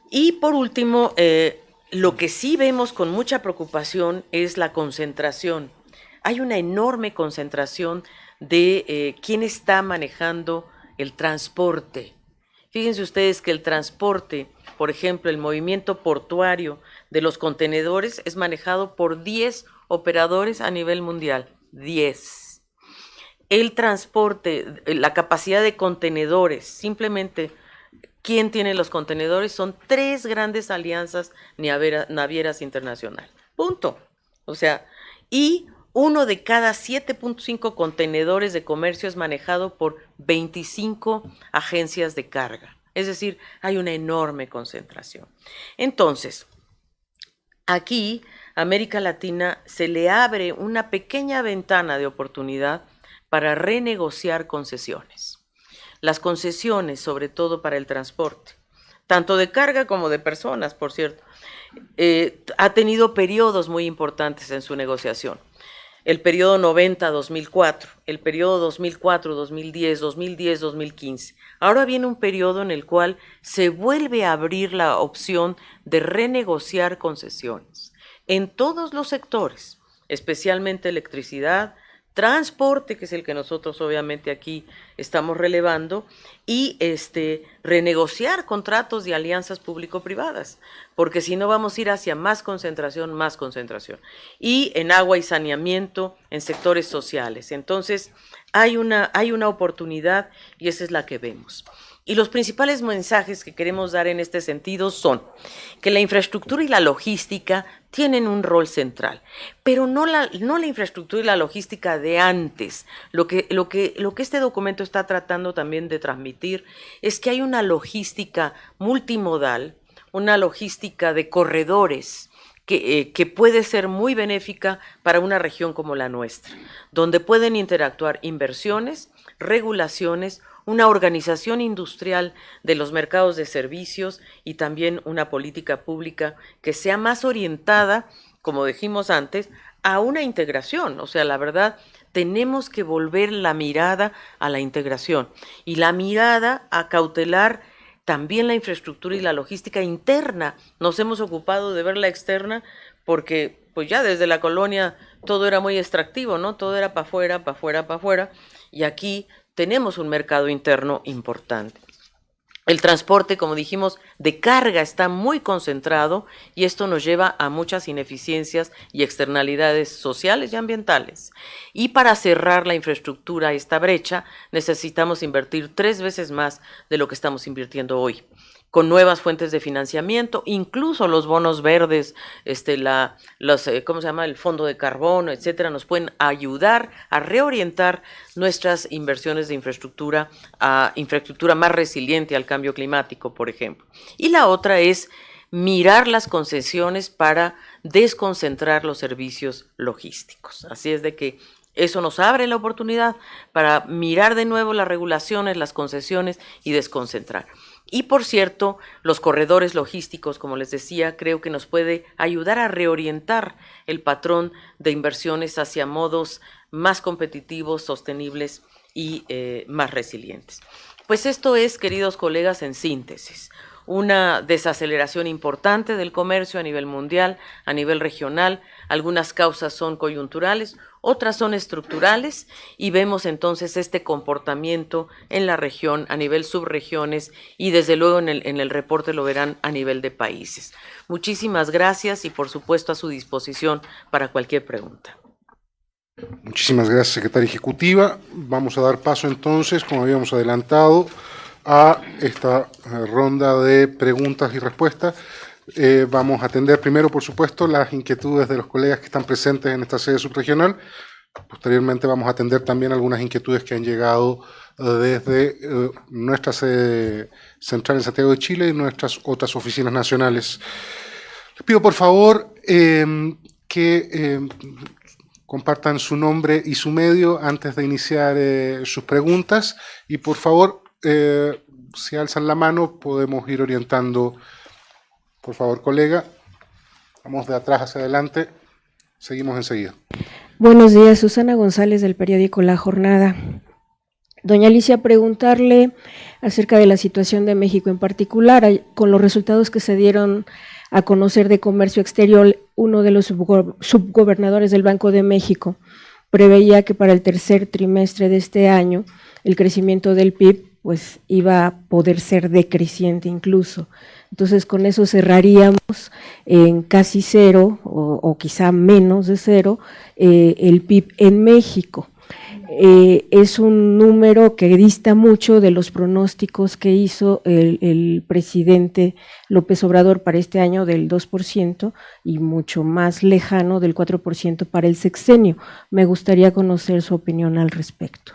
Y por último, lo que sí vemos con mucha preocupación es la concentración. Hay una enorme concentración de quién está manejando el transporte. Fíjense ustedes que el transporte, por ejemplo, el movimiento portuario de los contenedores es manejado por 10 operadores a nivel mundial. 10. El transporte, la capacidad de contenedores, simplemente ¿quién tiene los contenedores? Son 3 grandes alianzas navieras internacionales. Punto. O sea, y 1 de cada 7.5 contenedores de comercio es manejado por 25 agencias de carga. Es decir, hay una enorme concentración. Entonces, aquí, América Latina se le abre una pequeña ventana de oportunidad para renegociar concesiones. Las concesiones, sobre todo para el transporte, tanto de carga como de personas, por cierto, ha tenido periodos muy importantes en su negociación. El periodo 90-2004, el periodo 2004-2010, 2010-2015. Ahora viene un periodo en el cual se vuelve a abrir la opción de renegociar concesiones en todos los sectores, especialmente electricidad, transporte, que es el que nosotros obviamente aquí estamos relevando, y renegociar contratos de alianzas público-privadas, porque si no vamos a ir hacia más concentración, y en agua y saneamiento, en sectores sociales. Entonces, hay una oportunidad y esa es la que vemos. Y los principales mensajes que queremos dar en este sentido son que la infraestructura y la logística tienen un rol central, pero no la infraestructura y la logística de antes. Lo que este documento está tratando también de transmitir es que hay una logística multimodal, una logística de corredores, que puede ser muy benéfica para una región como la nuestra, donde pueden interactuar inversiones, regulaciones, una organización industrial de los mercados de servicios y también una política pública que sea más orientada, como dijimos antes, a una integración. O sea, la verdad, tenemos que volver la mirada a la integración y la mirada a cautelar también la infraestructura y la logística interna. Nos hemos ocupado de ver la externa porque pues ya desde la colonia todo era muy extractivo, ¿no? Todo era para afuera, para afuera, para afuera, y aquí tenemos un mercado interno importante. El transporte, como dijimos, de carga está muy concentrado y esto nos lleva a muchas ineficiencias y externalidades sociales y ambientales. Y para cerrar la infraestructura, esta brecha, necesitamos invertir 3 veces más de lo que estamos invirtiendo hoy, con nuevas fuentes de financiamiento, incluso los bonos verdes, ¿cómo se llama? El fondo de carbono, etcétera, nos pueden ayudar a reorientar nuestras inversiones de infraestructura a infraestructura más resiliente al cambio climático, por ejemplo. Y la otra es mirar las concesiones para desconcentrar los servicios logísticos. Así es de que eso nos abre la oportunidad para mirar de nuevo las regulaciones, las concesiones y desconcentrar. Y por cierto, los corredores logísticos, como les decía, creo que nos puede ayudar a reorientar el patrón de inversiones hacia modos más competitivos, sostenibles y más resilientes. Pues esto es, queridos colegas, en síntesis, una desaceleración importante del comercio a nivel mundial, a nivel regional. Algunas causas son coyunturales, otras son estructurales, y vemos entonces este comportamiento en la región, a nivel subregiones, y desde luego en el reporte lo verán a nivel de países. Muchísimas gracias y por supuesto a su disposición para cualquier pregunta. Muchísimas gracias, secretaria ejecutiva. Vamos a dar paso entonces, como habíamos adelantado, a esta ronda de preguntas y respuestas. Vamos a atender primero, por supuesto, las inquietudes de los colegas que están presentes en esta sede subregional. Posteriormente vamos a atender también algunas inquietudes que han llegado desde nuestra sede central en Santiago de Chile y nuestras otras oficinas nacionales. Les pido, por favor, que compartan su nombre y su medio antes de iniciar sus preguntas, y por favor, si alzan la mano, podemos ir orientando. Por favor, colega, vamos de atrás hacia adelante, seguimos enseguida. Buenos días, Susana González del periódico La Jornada. Doña Alicia, preguntarle acerca de la situación de México en particular, con los resultados que se dieron a conocer de comercio exterior. Uno de los subgobernadores del Banco de México preveía que para el tercer trimestre de este año el crecimiento del PIB pues iba a poder ser decreciente incluso. Entonces con eso cerraríamos en casi cero o quizá menos de cero el PIB en México. Es un número que dista mucho de los pronósticos que hizo el presidente López Obrador para este año del 2% y mucho más lejano del 4% para el sexenio. Me gustaría conocer su opinión al respecto.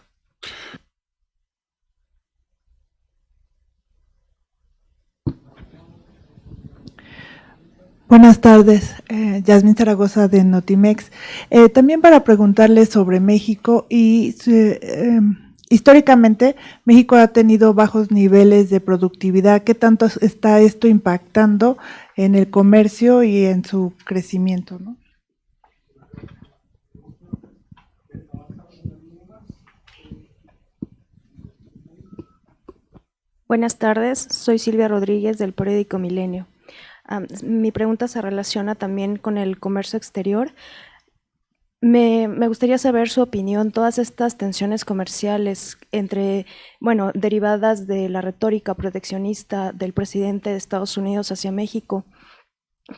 Buenas tardes, Yasmín Zaragoza de Notimex. También para preguntarle sobre México y históricamente México ha tenido bajos niveles de productividad. ¿Qué tanto está esto impactando en el comercio y en su crecimiento, ¿no? Buenas tardes, soy Silvia Rodríguez del periódico Milenio. Mi pregunta se relaciona también con el comercio exterior. Me gustaría saber su opinión. Todas estas tensiones comerciales derivadas de la retórica proteccionista del presidente de Estados Unidos hacia México,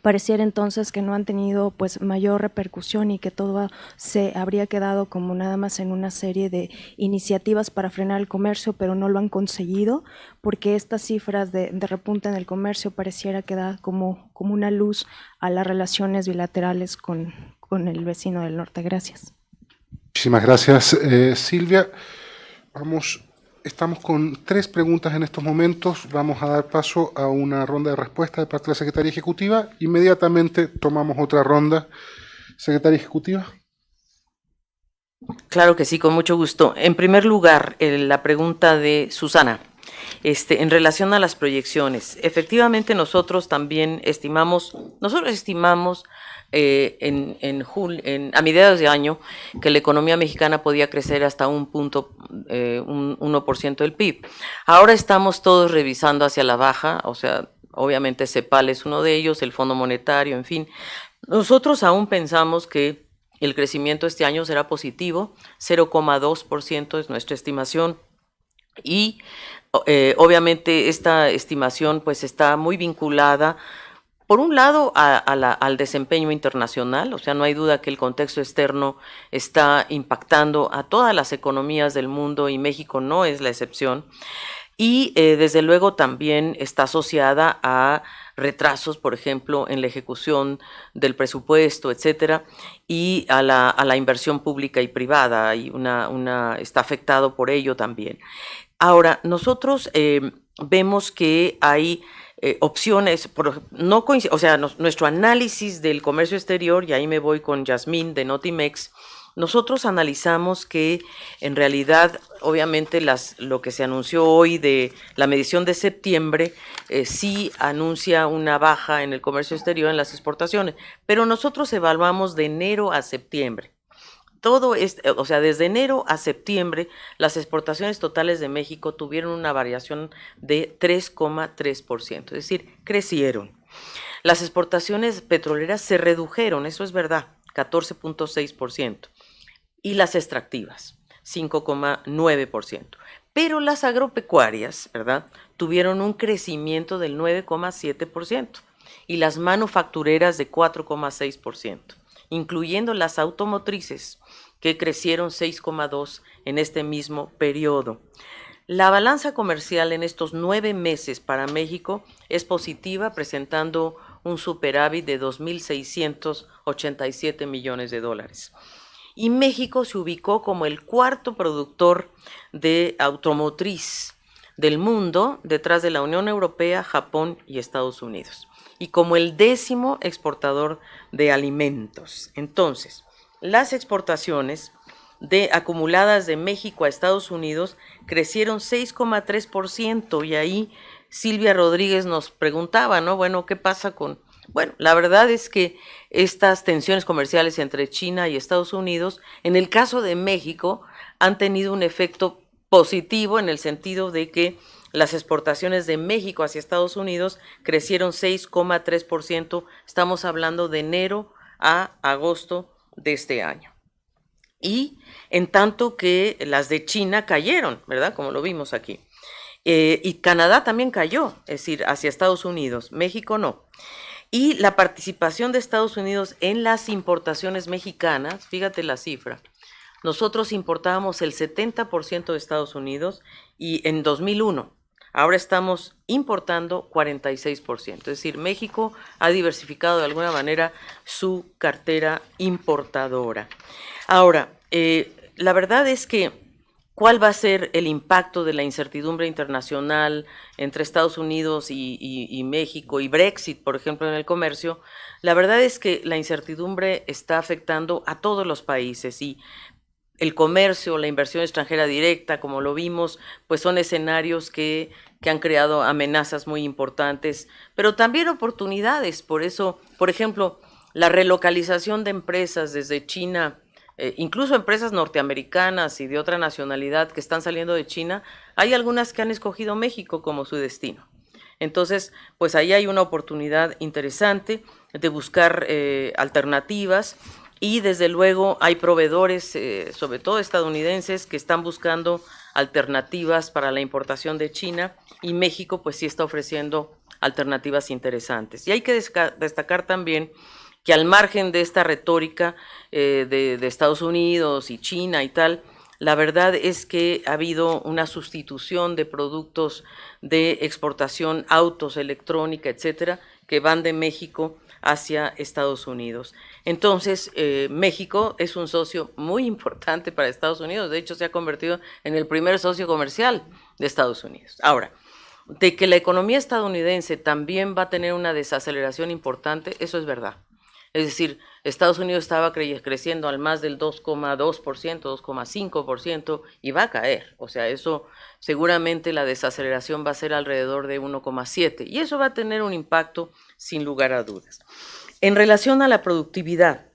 pareciera entonces que no han tenido pues mayor repercusión y que todo se habría quedado como nada más en una serie de iniciativas para frenar el comercio, pero no lo han conseguido, porque estas cifras de repunte en el comercio pareciera que da como una luz a las relaciones bilaterales con el vecino del norte. Gracias. Muchísimas gracias, Silvia. Estamos con 3 preguntas en estos momentos. Vamos a dar paso a una ronda de respuestas de parte de la Secretaría Ejecutiva. Inmediatamente tomamos otra ronda. Secretaría Ejecutiva. Claro que sí, con mucho gusto. En primer lugar, la pregunta de Susana, en relación a las proyecciones. Efectivamente, nosotros también estimamos a mediados de año que la economía mexicana podía crecer hasta un 1% del PIB. Ahora estamos todos revisando hacia la baja, o sea, obviamente CEPAL es uno de ellos, el Fondo Monetario, en fin. Nosotros aún pensamos que el crecimiento este año será positivo, 0,2% es nuestra estimación, y obviamente esta estimación pues está muy vinculada, por un lado, al desempeño internacional. O sea, no hay duda que el contexto externo está impactando a todas las economías del mundo y México no es la excepción. Y desde luego también está asociada a retrasos, por ejemplo, en la ejecución del presupuesto, etcétera, y a la inversión pública y privada, y está afectado por ello también. Ahora, nosotros vemos que hay opciones, nuestro análisis del comercio exterior, y ahí me voy con Yasmín de Notimex. Nosotros analizamos que en realidad, obviamente, lo que se anunció hoy de la medición de septiembre sí anuncia una baja en el comercio exterior, en las exportaciones, pero nosotros evaluamos de enero a septiembre. o sea, desde enero a septiembre, las exportaciones totales de México tuvieron una variación de 3,3%, es decir, crecieron. Las exportaciones petroleras se redujeron, eso es verdad, 14,6%, y las extractivas, 5,9%. Pero las agropecuarias, ¿verdad?, tuvieron un crecimiento del 9,7% y las manufactureras de 4,6%, incluyendo las automotrices, que crecieron 6,2% en este mismo periodo. La balanza comercial en estos 9 meses para México es positiva, presentando un superávit de 2.687 millones de dólares. Y México se ubicó como el cuarto productor de automotriz del mundo, detrás de la Unión Europea, Japón y Estados Unidos, y como el 10º exportador de alimentos. Entonces, las exportaciones acumuladas de México a Estados Unidos crecieron 6,3%, y ahí Silvia Rodríguez nos preguntaba, ¿no? Bueno, ¿qué pasa con...? Bueno, la verdad es que estas tensiones comerciales entre China y Estados Unidos, en el caso de México, han tenido un efecto positivo en el sentido de que las exportaciones de México hacia Estados Unidos crecieron 6,3%, estamos hablando de enero a agosto de este año. Y en tanto que las de China cayeron, ¿verdad? Como lo vimos aquí. Y Canadá también cayó, es decir, hacia Estados Unidos, México no. Y la participación de Estados Unidos en las importaciones mexicanas, fíjate la cifra, nosotros importábamos el 70% de Estados Unidos y en 2001, ahora estamos importando 46%, es decir, México ha diversificado de alguna manera su cartera importadora. Ahora, la verdad es que ¿cuál va a ser el impacto de la incertidumbre internacional entre Estados Unidos y México y Brexit, por ejemplo, en el comercio? La verdad es que la incertidumbre está afectando a todos los países y el comercio, la inversión extranjera directa, como lo vimos, pues son escenarios que han creado amenazas muy importantes, pero también oportunidades. Por eso, por ejemplo, la relocalización de empresas desde China, incluso empresas norteamericanas y de otra nacionalidad que están saliendo de China, hay algunas que han escogido México como su destino. Entonces, pues ahí hay una oportunidad interesante de buscar alternativas y desde luego hay proveedores, sobre todo estadounidenses, que están buscando alternativas para la importación de China y México pues sí está ofreciendo alternativas interesantes. Y hay que destacar también que al margen de esta retórica de Estados Unidos y China y tal, la verdad es que ha habido una sustitución de productos de exportación, autos, electrónica, etcétera, que van de México hacia Estados Unidos. Entonces, México es un socio muy importante para Estados Unidos, de hecho se ha convertido en el primer socio comercial de Estados Unidos. Ahora, de que la economía estadounidense también va a tener una desaceleración importante, eso es verdad. Es decir, Estados Unidos estaba creciendo al más del 2,2%, 2,5% y va a caer. O sea, eso seguramente la desaceleración va a ser alrededor de 1,7% y eso va a tener un impacto sin lugar a dudas. En relación a la productividad,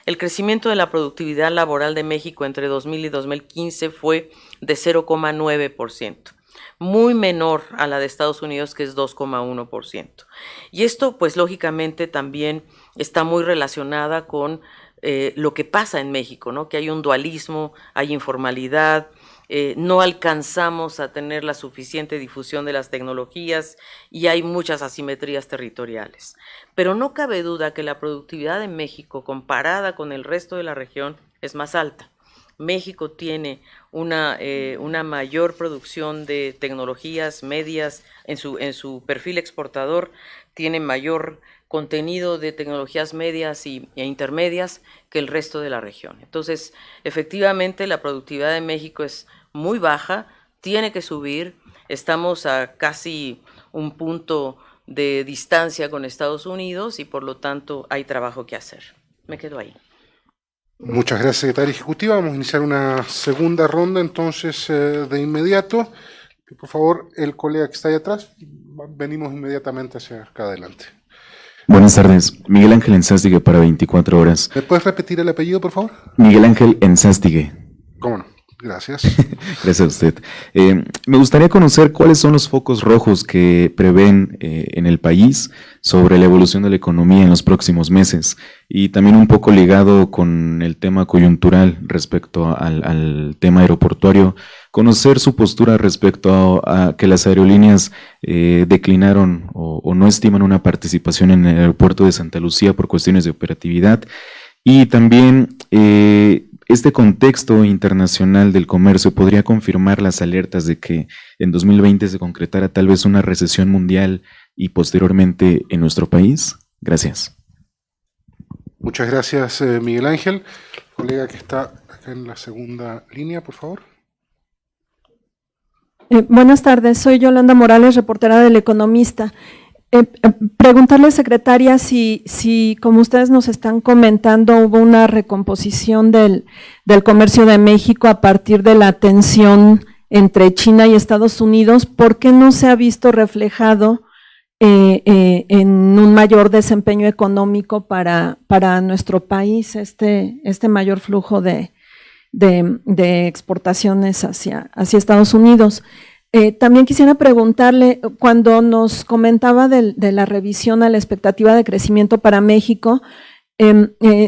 el crecimiento de la productividad laboral de México entre 2000 y 2015 fue de 0,9%. Muy menor a la de Estados Unidos, que es 2,1%. Y esto, pues, lógicamente también está muy relacionada con lo que pasa en México, ¿no? Que hay un dualismo, hay informalidad, no alcanzamos a tener la suficiente difusión de las tecnologías y hay muchas asimetrías territoriales. Pero no cabe duda que la productividad de México, comparada con el resto de la región, es más alta. México tiene una mayor producción de tecnologías medias en su perfil exportador, tiene mayor contenido de tecnologías medias e intermedias que el resto de la región. Entonces, efectivamente, la productividad de México es muy baja, tiene que subir, estamos a casi un punto de distancia con Estados Unidos y por lo tanto hay trabajo que hacer. Me quedo ahí. Muchas gracias, secretaria ejecutiva. Vamos a iniciar una segunda ronda, entonces, de inmediato. Por favor, el colega que está ahí atrás, venimos inmediatamente hacia acá adelante. Buenas tardes. Miguel Ángel Enzástigue para 24 horas. ¿Me puedes repetir el apellido, por favor? Miguel Ángel Enzástigue. ¿Cómo no? Gracias. Gracias a usted. Me gustaría conocer cuáles son los focos rojos que prevén en el país sobre la evolución de la economía en los próximos meses y también un poco ligado con el tema coyuntural respecto al tema aeroportuario, conocer su postura respecto a que las aerolíneas declinaron o no estiman una participación en el aeropuerto de Santa Lucía por cuestiones de operatividad y también este contexto internacional del comercio podría confirmar las alertas de que en 2020 se concretara tal vez una recesión mundial y posteriormente en nuestro país. Gracias. Muchas gracias, Miguel Ángel. Colega que está acá en la segunda línea, por favor. Buenas tardes, soy Yolanda Morales, reportera del Economista. Preguntarle, secretaria, si como ustedes nos están comentando, hubo una recomposición del comercio de México a partir de la tensión entre China y Estados Unidos, ¿por qué no se ha visto reflejado en un mayor desempeño económico para nuestro país este mayor flujo de exportaciones hacia Estados Unidos? También quisiera preguntarle, cuando nos comentaba de la revisión a la expectativa de crecimiento para México,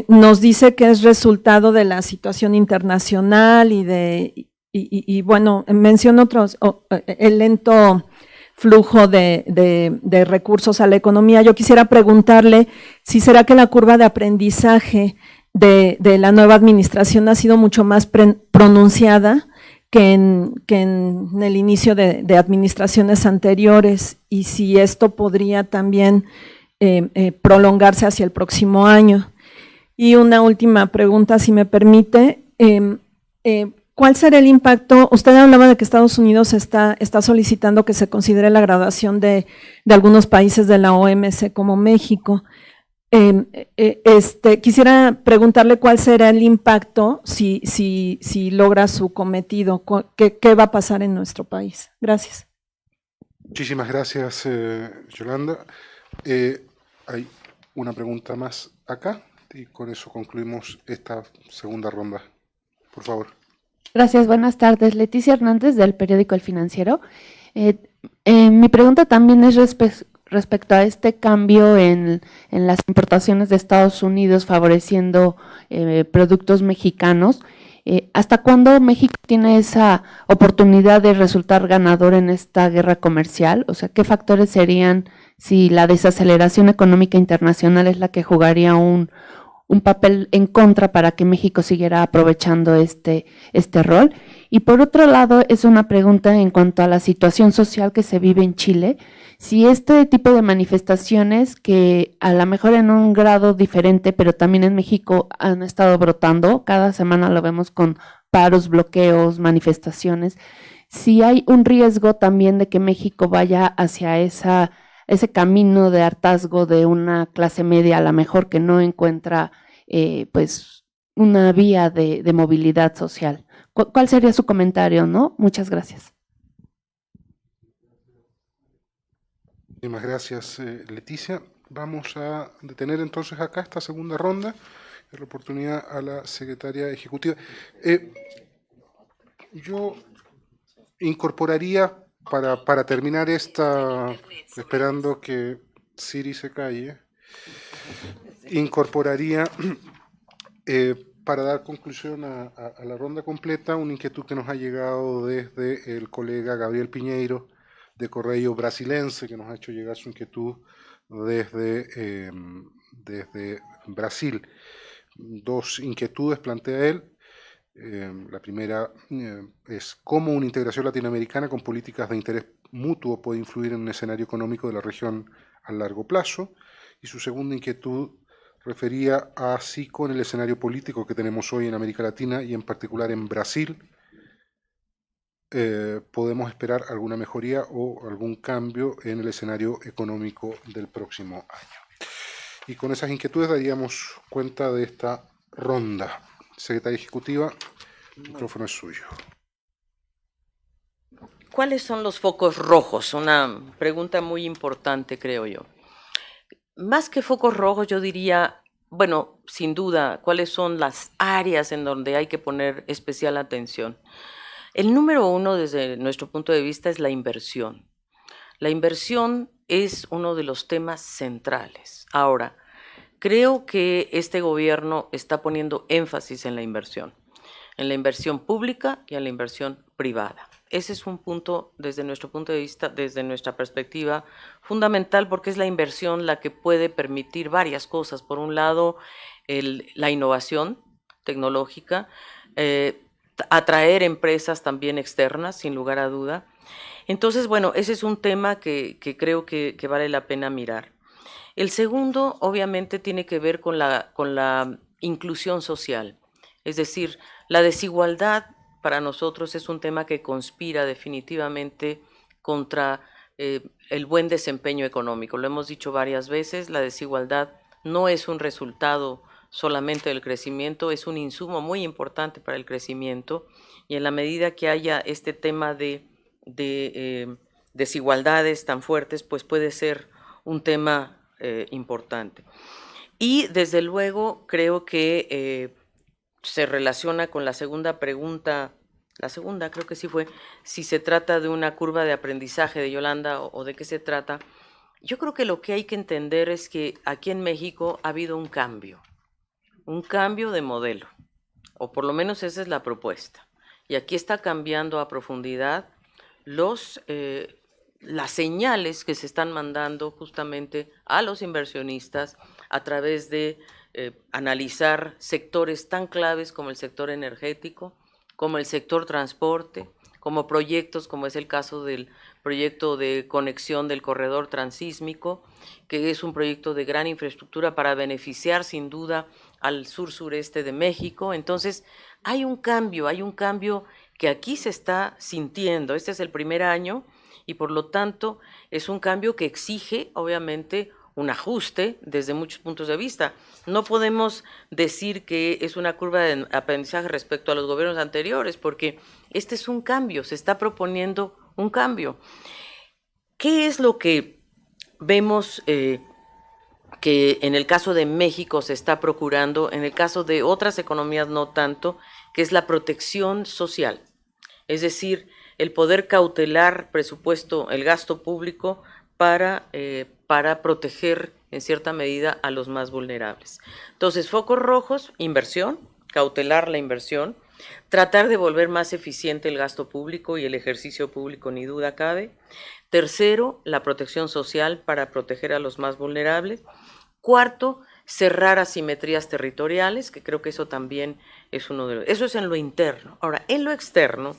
nos dice que es resultado de la situación internacional y bueno, menciona otros, el lento flujo de recursos a la economía. Yo quisiera preguntarle si será que la curva de aprendizaje de la nueva administración ha sido mucho más pronunciada que en el inicio de administraciones anteriores y si esto podría también prolongarse hacia el próximo año. Y una última pregunta, si me permite, ¿cuál será el impacto? Usted hablaba de que Estados Unidos está solicitando que se considere la graduación de algunos países de la OMC como México. Quisiera preguntarle cuál será el impacto si logra su cometido, qué va a pasar en nuestro país. Gracias. Muchísimas gracias, Yolanda. Hay una pregunta más acá y con eso concluimos esta segunda ronda. Por favor. Gracias, buenas tardes. Leticia Hernández del periódico El Financiero. Mi pregunta también es respecto a este cambio en las importaciones de Estados Unidos favoreciendo productos mexicanos. ¿Hasta cuándo México tiene esa oportunidad de resultar ganador en esta guerra comercial? O sea, ¿qué factores serían si la desaceleración económica internacional es la que jugaría un papel en contra para que México siguiera aprovechando este rol? Y por otro lado, es una pregunta en cuanto a la situación social que se vive en Chile, si este tipo de manifestaciones que a lo mejor en un grado diferente, pero también en México han estado brotando, cada semana lo vemos con paros, bloqueos, manifestaciones, si hay un riesgo también de que México vaya hacia ese camino de hartazgo de una clase media a lo mejor que no encuentra pues una vía de movilidad social. ¿Cuál sería su comentario, no? Muchas gracias. Muchísimas gracias, Leticia. Vamos a detener entonces acá esta segunda ronda, la oportunidad a la secretaria ejecutiva. Yo incorporaría, para terminar esta, esperando que Siri se calle, incorporaría, para dar conclusión a la ronda completa, una inquietud que nos ha llegado desde el colega Gabriel Piñeiro, de Correio Brasilense, que nos ha hecho llegar su inquietud desde Brasil. Dos inquietudes plantea él. La primera es cómo una integración latinoamericana con políticas de interés mutuo puede influir en un escenario económico de la región a largo plazo. Y su segunda inquietud refería a si con el escenario político que tenemos hoy en América Latina y en particular en Brasil, podemos esperar alguna mejoría o algún cambio en el escenario económico del próximo año. Y con esas inquietudes daríamos cuenta de esta ronda. Secretaria Ejecutiva, el micrófono es suyo. ¿Cuáles son los focos rojos? Una pregunta muy importante, creo yo. más que focos rojos, yo diría, bueno, sin duda, cuáles son las áreas en donde hay que poner especial atención. El número uno, desde nuestro punto de vista, es la inversión. La inversión es uno de los temas centrales. Ahora, creo que este gobierno está poniendo énfasis en la inversión pública y en la inversión privada. Ese es un punto, desde nuestro punto de vista, desde nuestra perspectiva, fundamental, porque es la inversión la que puede permitir varias cosas. Por un lado, la innovación tecnológica, atraer empresas también externas, sin lugar a duda. Entonces, bueno, ese es un tema que creo que vale la pena mirar. El segundo, obviamente, tiene que ver con la inclusión social. Es decir, la desigualdad para nosotros es un tema que conspira definitivamente contra el buen desempeño económico. Lo hemos dicho varias veces, la desigualdad no es un resultado solamente del crecimiento, es un insumo muy importante para el crecimiento, y en la medida que haya este tema de desigualdades tan fuertes, pues puede ser un tema importante. Y desde luego creo que se relaciona con la segunda pregunta, la segunda creo que sí fue, si se trata de una curva de aprendizaje de Yolanda o de qué se trata. Yo creo que lo que hay que entender es que aquí en México ha habido un cambio de modelo, o por lo menos esa es la propuesta. Y aquí está cambiando a profundidad las señales que se están mandando justamente a los inversionistas a través de analizar sectores tan claves como el sector energético, como el sector transporte, como proyectos como es el caso del proyecto de conexión del corredor transísmico, que es un proyecto de gran infraestructura para beneficiar sin duda al sur-sureste de México. Entonces hay un cambio que aquí se está sintiendo. Este es el primer año y por lo tanto es un cambio que exige obviamente un ajuste desde muchos puntos de vista. No podemos decir que es una curva de aprendizaje respecto a los gobiernos anteriores, porque este es un cambio, se está proponiendo un cambio. ¿Qué es lo que vemos que en el caso de México se está procurando, en el caso de otras economías no tanto, que es la protección social? Es decir, el poder cautelar presupuesto, el gasto público para proteger en cierta medida a los más vulnerables. Entonces, focos rojos, inversión, cautelar la inversión, tratar de volver más eficiente el gasto público y el ejercicio público, ni duda cabe. Tercero, la protección social para proteger a los más vulnerables. Cuarto, cerrar asimetrías territoriales, que creo que eso también es uno de los... Eso es en lo interno. Ahora, en lo externo,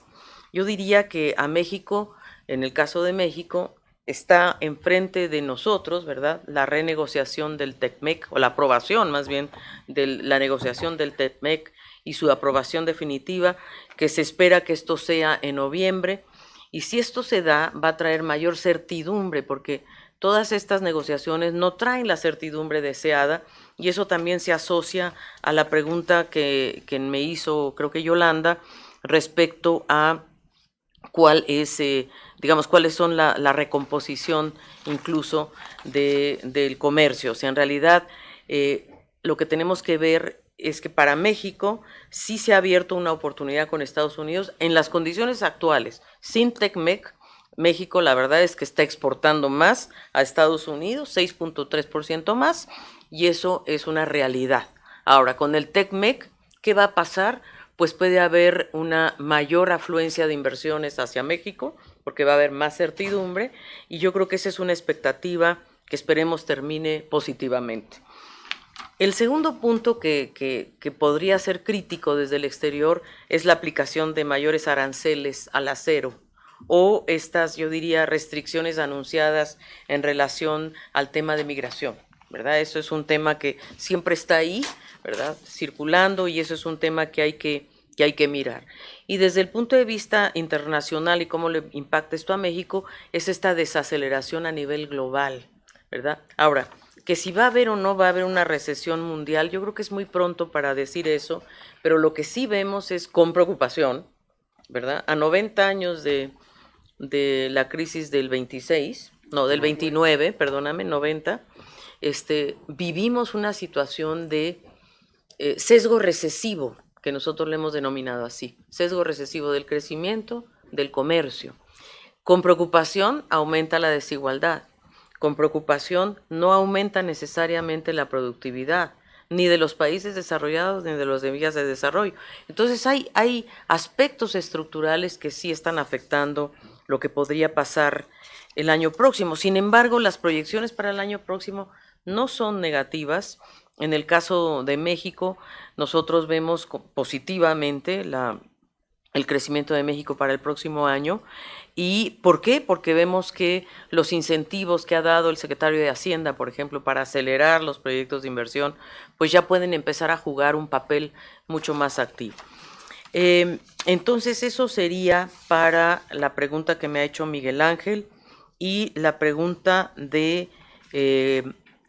yo diría que a México, en el caso de México, está enfrente de nosotros, ¿verdad?, la renegociación del TECMEC, o la aprobación más bien de la negociación del TECMEC y su aprobación definitiva, que se espera que esto sea en noviembre. Y si esto se da, va a traer mayor certidumbre, porque todas estas negociaciones no traen la certidumbre deseada, y eso también se asocia a la pregunta que me hizo, creo que Yolanda, respecto a cuál es, cuáles son la recomposición incluso del comercio. O sea, en realidad lo que tenemos que ver es que para México sí se ha abierto una oportunidad con Estados Unidos en las condiciones actuales. Sin TECMEC, México la verdad es que está exportando más a Estados Unidos, 6.3% más, y eso es una realidad. Ahora, con el TECMEC, ¿qué va a pasar? Pues puede haber una mayor afluencia de inversiones hacia México, porque va a haber más certidumbre, y yo creo que esa es una expectativa que esperemos termine positivamente. El segundo punto que podría ser crítico desde el exterior es la aplicación de mayores aranceles al acero, o estas, yo diría, restricciones anunciadas en relación al tema de migración, ¿verdad? Eso es un tema que siempre está ahí, ¿verdad?, circulando, y eso es un tema que hay que mirar. Y desde el punto de vista internacional y cómo le impacta esto a México, es esta desaceleración a nivel global, ¿verdad? Ahora, que si va a haber o no va a haber una recesión mundial, yo creo que es muy pronto para decir eso, pero lo que sí vemos es con preocupación, ¿verdad? A 90 años de la crisis del 29, 90, vivimos una situación de sesgo recesivo, que nosotros le hemos denominado así, sesgo recesivo del crecimiento, del comercio. Con preocupación aumenta la desigualdad, con preocupación no aumenta necesariamente la productividad, ni de los países desarrollados ni de los de vías de desarrollo. Entonces hay aspectos estructurales que sí están afectando lo que podría pasar el año próximo. Sin embargo, las proyecciones para el año próximo no son negativas. En el caso de México, nosotros vemos positivamente el crecimiento de México para el próximo año. ¿Y por qué? Porque vemos que los incentivos que ha dado el secretario de Hacienda, por ejemplo, para acelerar los proyectos de inversión, pues ya pueden empezar a jugar un papel mucho más activo. Entonces, eso sería para la pregunta que me ha hecho Miguel Ángel y la pregunta de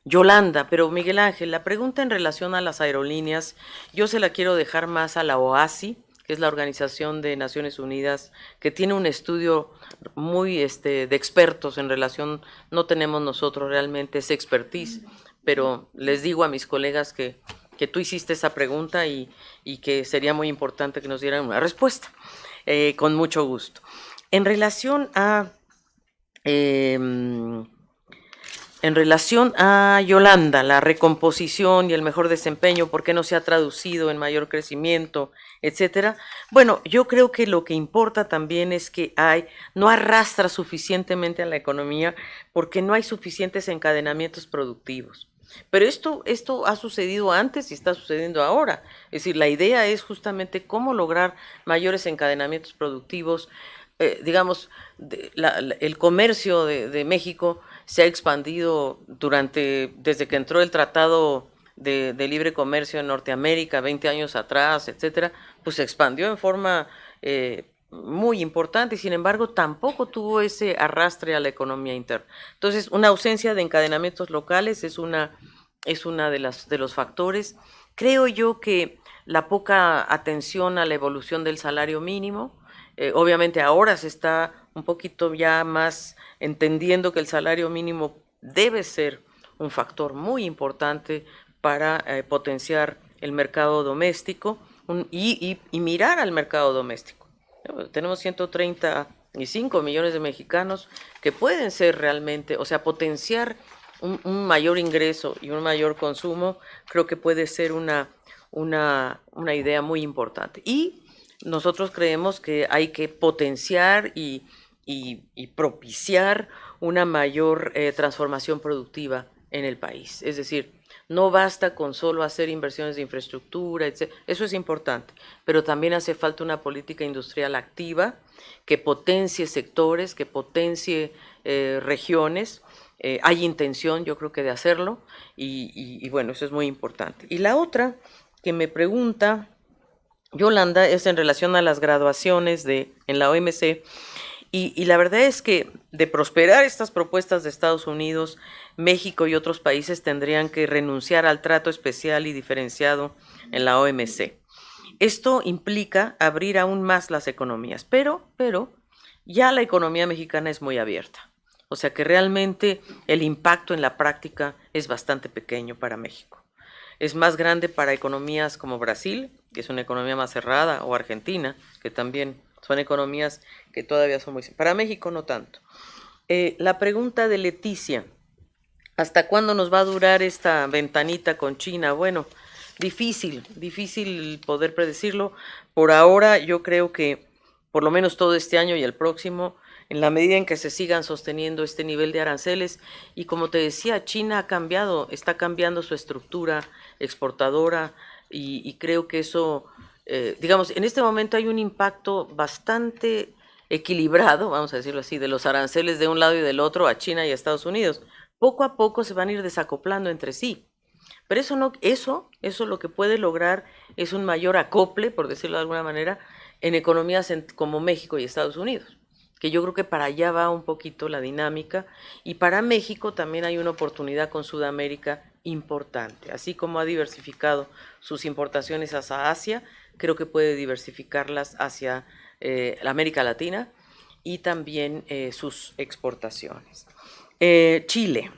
Yolanda. Pero Miguel Ángel, la pregunta en relación a las aerolíneas, yo se la quiero dejar más a la OASI, que es la Organización de Naciones Unidas, que tiene un estudio muy de expertos en relación, no tenemos nosotros realmente ese expertise, pero les digo a mis colegas que tú hiciste esa pregunta y que sería muy importante que nos dieran una respuesta, con mucho gusto. En relación a Yolanda, la recomposición y el mejor desempeño, ¿por qué no se ha traducido en mayor crecimiento, etcétera? Bueno, yo creo que lo que importa también es que no arrastra suficientemente a la economía porque no hay suficientes encadenamientos productivos. Pero esto ha sucedido antes y está sucediendo ahora. Es decir, la idea es justamente cómo lograr mayores encadenamientos productivos. Digamos, el comercio de México se ha expandido desde que entró el Tratado de Libre Comercio en Norteamérica 20 años atrás, etcétera, pues se expandió en forma muy importante y sin embargo tampoco tuvo ese arrastre a la economía interna. Entonces, una ausencia de encadenamientos locales es una de los factores. Creo yo que la poca atención a la evolución del salario mínimo, obviamente ahora se está un poquito ya más entendiendo que el salario mínimo debe ser un factor muy importante para potenciar el mercado doméstico y mirar al mercado doméstico. Tenemos 135 millones de mexicanos que pueden ser realmente, o sea, potenciar un mayor ingreso y un mayor consumo, creo que puede ser una idea muy importante. Y nosotros creemos que hay que potenciar y propiciar una mayor transformación productiva en el país. Es decir, no basta con solo hacer inversiones de infraestructura, etc. Eso es importante, pero también hace falta una política industrial activa que potencie sectores, que potencie regiones. Hay intención, yo creo que de hacerlo, y bueno, eso es muy importante. Y la otra que me pregunta Yolanda es en relación a las graduaciones en la OMC, y la verdad es que de prosperar estas propuestas de Estados Unidos, México y otros países tendrían que renunciar al trato especial y diferenciado en la OMC. Esto implica abrir aún más las economías, pero ya la economía mexicana es muy abierta. O sea que realmente el impacto en la práctica es bastante pequeño para México. Es más grande para economías como Brasil, que es una economía más cerrada, o Argentina, que también son economías que todavía son muy... Para México no tanto. La pregunta de Leticia, ¿hasta cuándo nos va a durar esta ventanita con China? Bueno, difícil poder predecirlo. Por ahora yo creo que por lo menos todo este año y el próximo, en la medida en que se sigan sosteniendo este nivel de aranceles, y como te decía, China está cambiando su estructura exportadora, y creo que eso, digamos, en este momento hay un impacto bastante equilibrado, vamos a decirlo así, de los aranceles de un lado y del otro a China y a Estados Unidos. Poco a poco se van a ir desacoplando entre sí. Pero eso lo que puede lograr es un mayor acople, por decirlo de alguna manera, en economías como México y Estados Unidos, que yo creo que para allá va un poquito la dinámica, y para México también hay una oportunidad con Sudamérica importante. Así como ha diversificado sus importaciones hacia Asia, creo que puede diversificarlas hacia la América Latina y también sus exportaciones. Chile.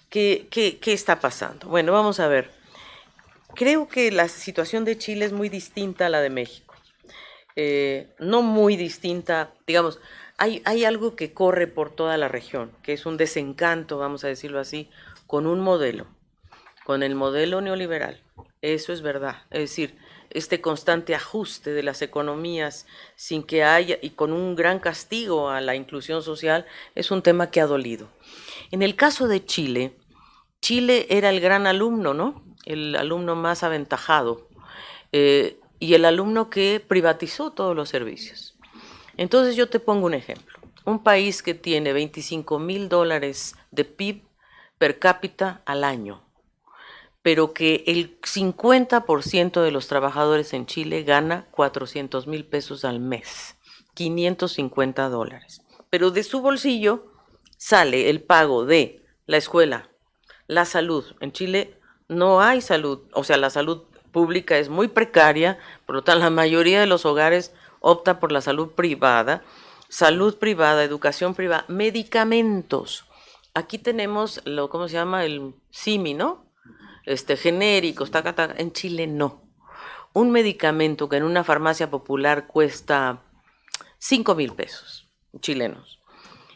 ¿Qué está pasando? Bueno, vamos a ver. Creo que la situación de Chile es muy distinta a la de México. No muy distinta, digamos, hay algo que corre por toda la región, que es un desencanto, vamos a decirlo así, con un modelo, con el modelo neoliberal. Eso es verdad. Es decir, este constante ajuste de las economías sin que haya, y con un gran castigo a la inclusión social, es un tema que ha dolido. En el caso de Chile, Chile era el gran alumno, ¿no? El alumno más aventajado y el alumno que privatizó todos los servicios. Entonces yo te pongo un ejemplo. Un país que tiene $25,000 de PIB per cápita al año, pero que el 50% de los trabajadores en Chile gana 400,000 pesos al mes, $550. Pero de su bolsillo sale el pago de la escuela, la salud. En Chile no hay salud, o sea, la salud pública es muy precaria, por lo tanto la mayoría de los hogares opta por la salud privada, educación privada, medicamentos. Aquí tenemos ¿cómo se llama? El SIMI, ¿no? Genéricos, en Chile no. Un medicamento que en una farmacia popular cuesta 5,000 pesos chilenos,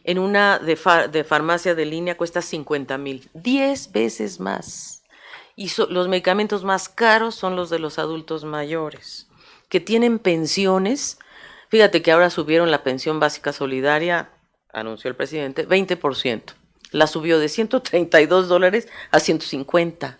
en una de farmacia de línea cuesta 50,000, 10 veces más. Y los medicamentos más caros son los de los adultos mayores, que tienen pensiones. Fíjate que ahora subieron la pensión básica solidaria, anunció el presidente, 20%. La subió de $132 a 150.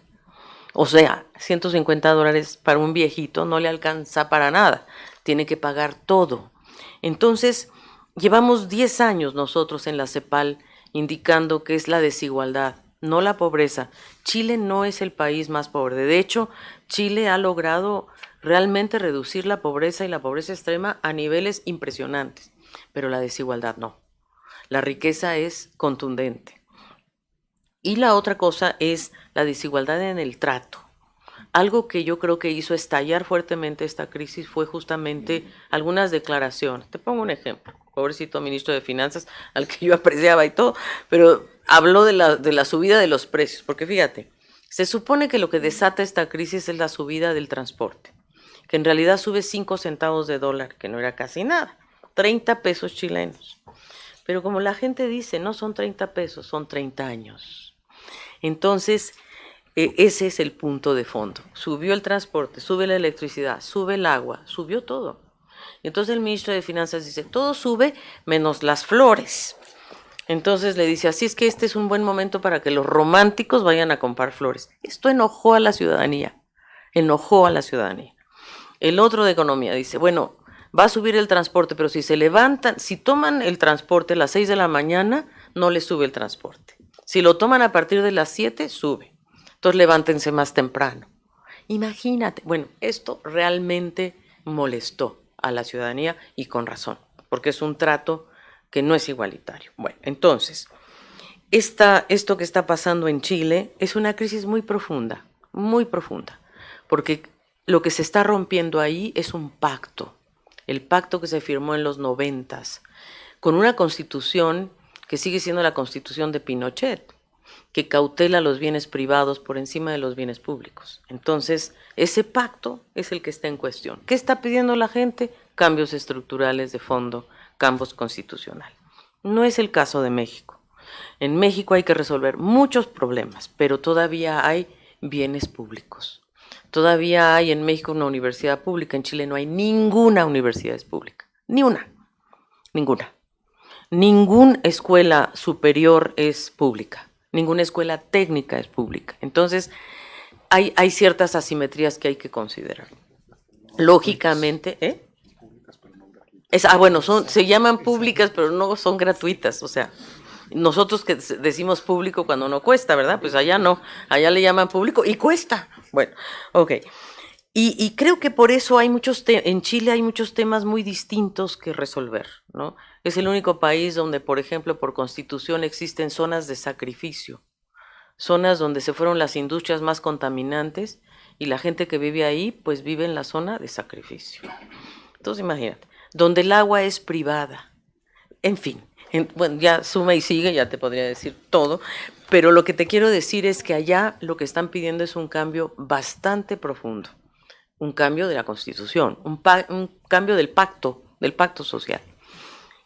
O sea, $150 para un viejito no le alcanza para nada. Tiene que pagar todo. Entonces, llevamos 10 años nosotros en la CEPAL indicando que es la desigualdad, no la pobreza. Chile no es el país más pobre. De hecho, Chile ha logrado realmente reducir la pobreza y la pobreza extrema a niveles impresionantes, pero la desigualdad no. La riqueza es contundente. Y la otra cosa es la desigualdad en el trato. Algo que yo creo que hizo estallar fuertemente esta crisis fue justamente algunas declaraciones. Te pongo un ejemplo. Pobrecito ministro de Finanzas, al que yo apreciaba y todo, pero habló de la subida de los precios, porque fíjate, se supone que lo que desata esta crisis es la subida del transporte, que en realidad sube 5 centavos de dólar, que no era casi nada, 30 pesos chilenos. Pero como la gente dice, no son 30 pesos, son 30 años. Entonces, ese es el punto de fondo. Subió el transporte, sube la electricidad, sube el agua, subió todo. Entonces el ministro de Finanzas dice, todo sube menos las flores. Entonces le dice, así es que este es un buen momento para que los románticos vayan a comprar flores. Esto enojó a la ciudadanía, El otro de economía dice, bueno, va a subir el transporte, pero si se levantan, si toman el transporte a las 6 de la mañana, no les sube el transporte. Si lo toman a partir de las 7, sube. Entonces levántense más temprano. Imagínate, bueno, esto realmente molestó a la ciudadanía y con razón, porque es un trato que no es igualitario. Bueno, entonces, esto que está pasando en Chile es una crisis muy profunda, porque lo que se está rompiendo ahí es un pacto, el pacto que se firmó en los 90s, con una constitución que sigue siendo la constitución de Pinochet, que cautela los bienes privados por encima de los bienes públicos. Entonces, ese pacto es el que está en cuestión. ¿Qué está pidiendo la gente? Cambios estructurales de fondo, cambios constitucionales. No es el caso de México. En México hay que resolver muchos problemas, pero todavía hay bienes públicos. Todavía hay en México una universidad pública. En Chile no hay ninguna universidad pública. Ni una. Ninguna. Ninguna escuela superior es pública. Ninguna escuela técnica es pública. Entonces, hay ciertas asimetrías que hay que considerar. Lógicamente, bueno, se llaman públicas, pero no son gratuitas. O sea, nosotros que decimos público cuando no cuesta, ¿verdad? Pues allá no, allá le llaman público y cuesta. Bueno, ok. Y creo que por eso en Chile hay muchos temas muy distintos que resolver, ¿no? Es el único país donde, por ejemplo, por constitución existen zonas de sacrificio, zonas donde se fueron las industrias más contaminantes y la gente que vive ahí, pues vive en la zona de sacrificio. Entonces, imagínate, donde el agua es privada, en fin, bueno, ya suma y sigue, ya te podría decir todo, Pero lo que te quiero decir es que allá lo que están pidiendo es un cambio bastante profundo, un cambio de la Constitución, un cambio del pacto social.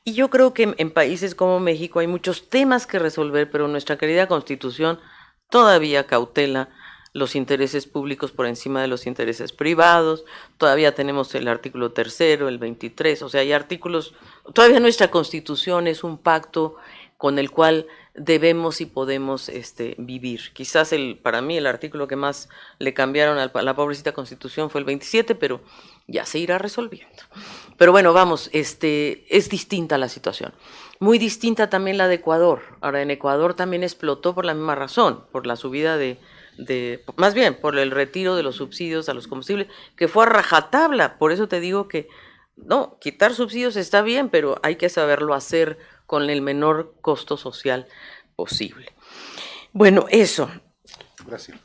Y yo creo que en países como México hay muchos temas que resolver, pero nuestra querida Constitución todavía cautela los intereses públicos por encima de los intereses privados, todavía tenemos el artículo 3º, el 23, o sea, hay artículos, todavía nuestra Constitución es un pacto con el cual debemos y podemos vivir. Quizás para mí el artículo que más le cambiaron a la pobrecita Constitución fue el 27, pero ya se irá resolviendo. Pero bueno, vamos, es distinta la situación. Muy distinta también la de Ecuador. Ahora, en Ecuador también explotó por la misma razón, por la subida más bien por el retiro de los subsidios a los combustibles, que fue a rajatabla. Por eso te digo que, no, quitar subsidios está bien, pero hay que saberlo hacer con el menor costo social posible. Bueno, eso. Gracias.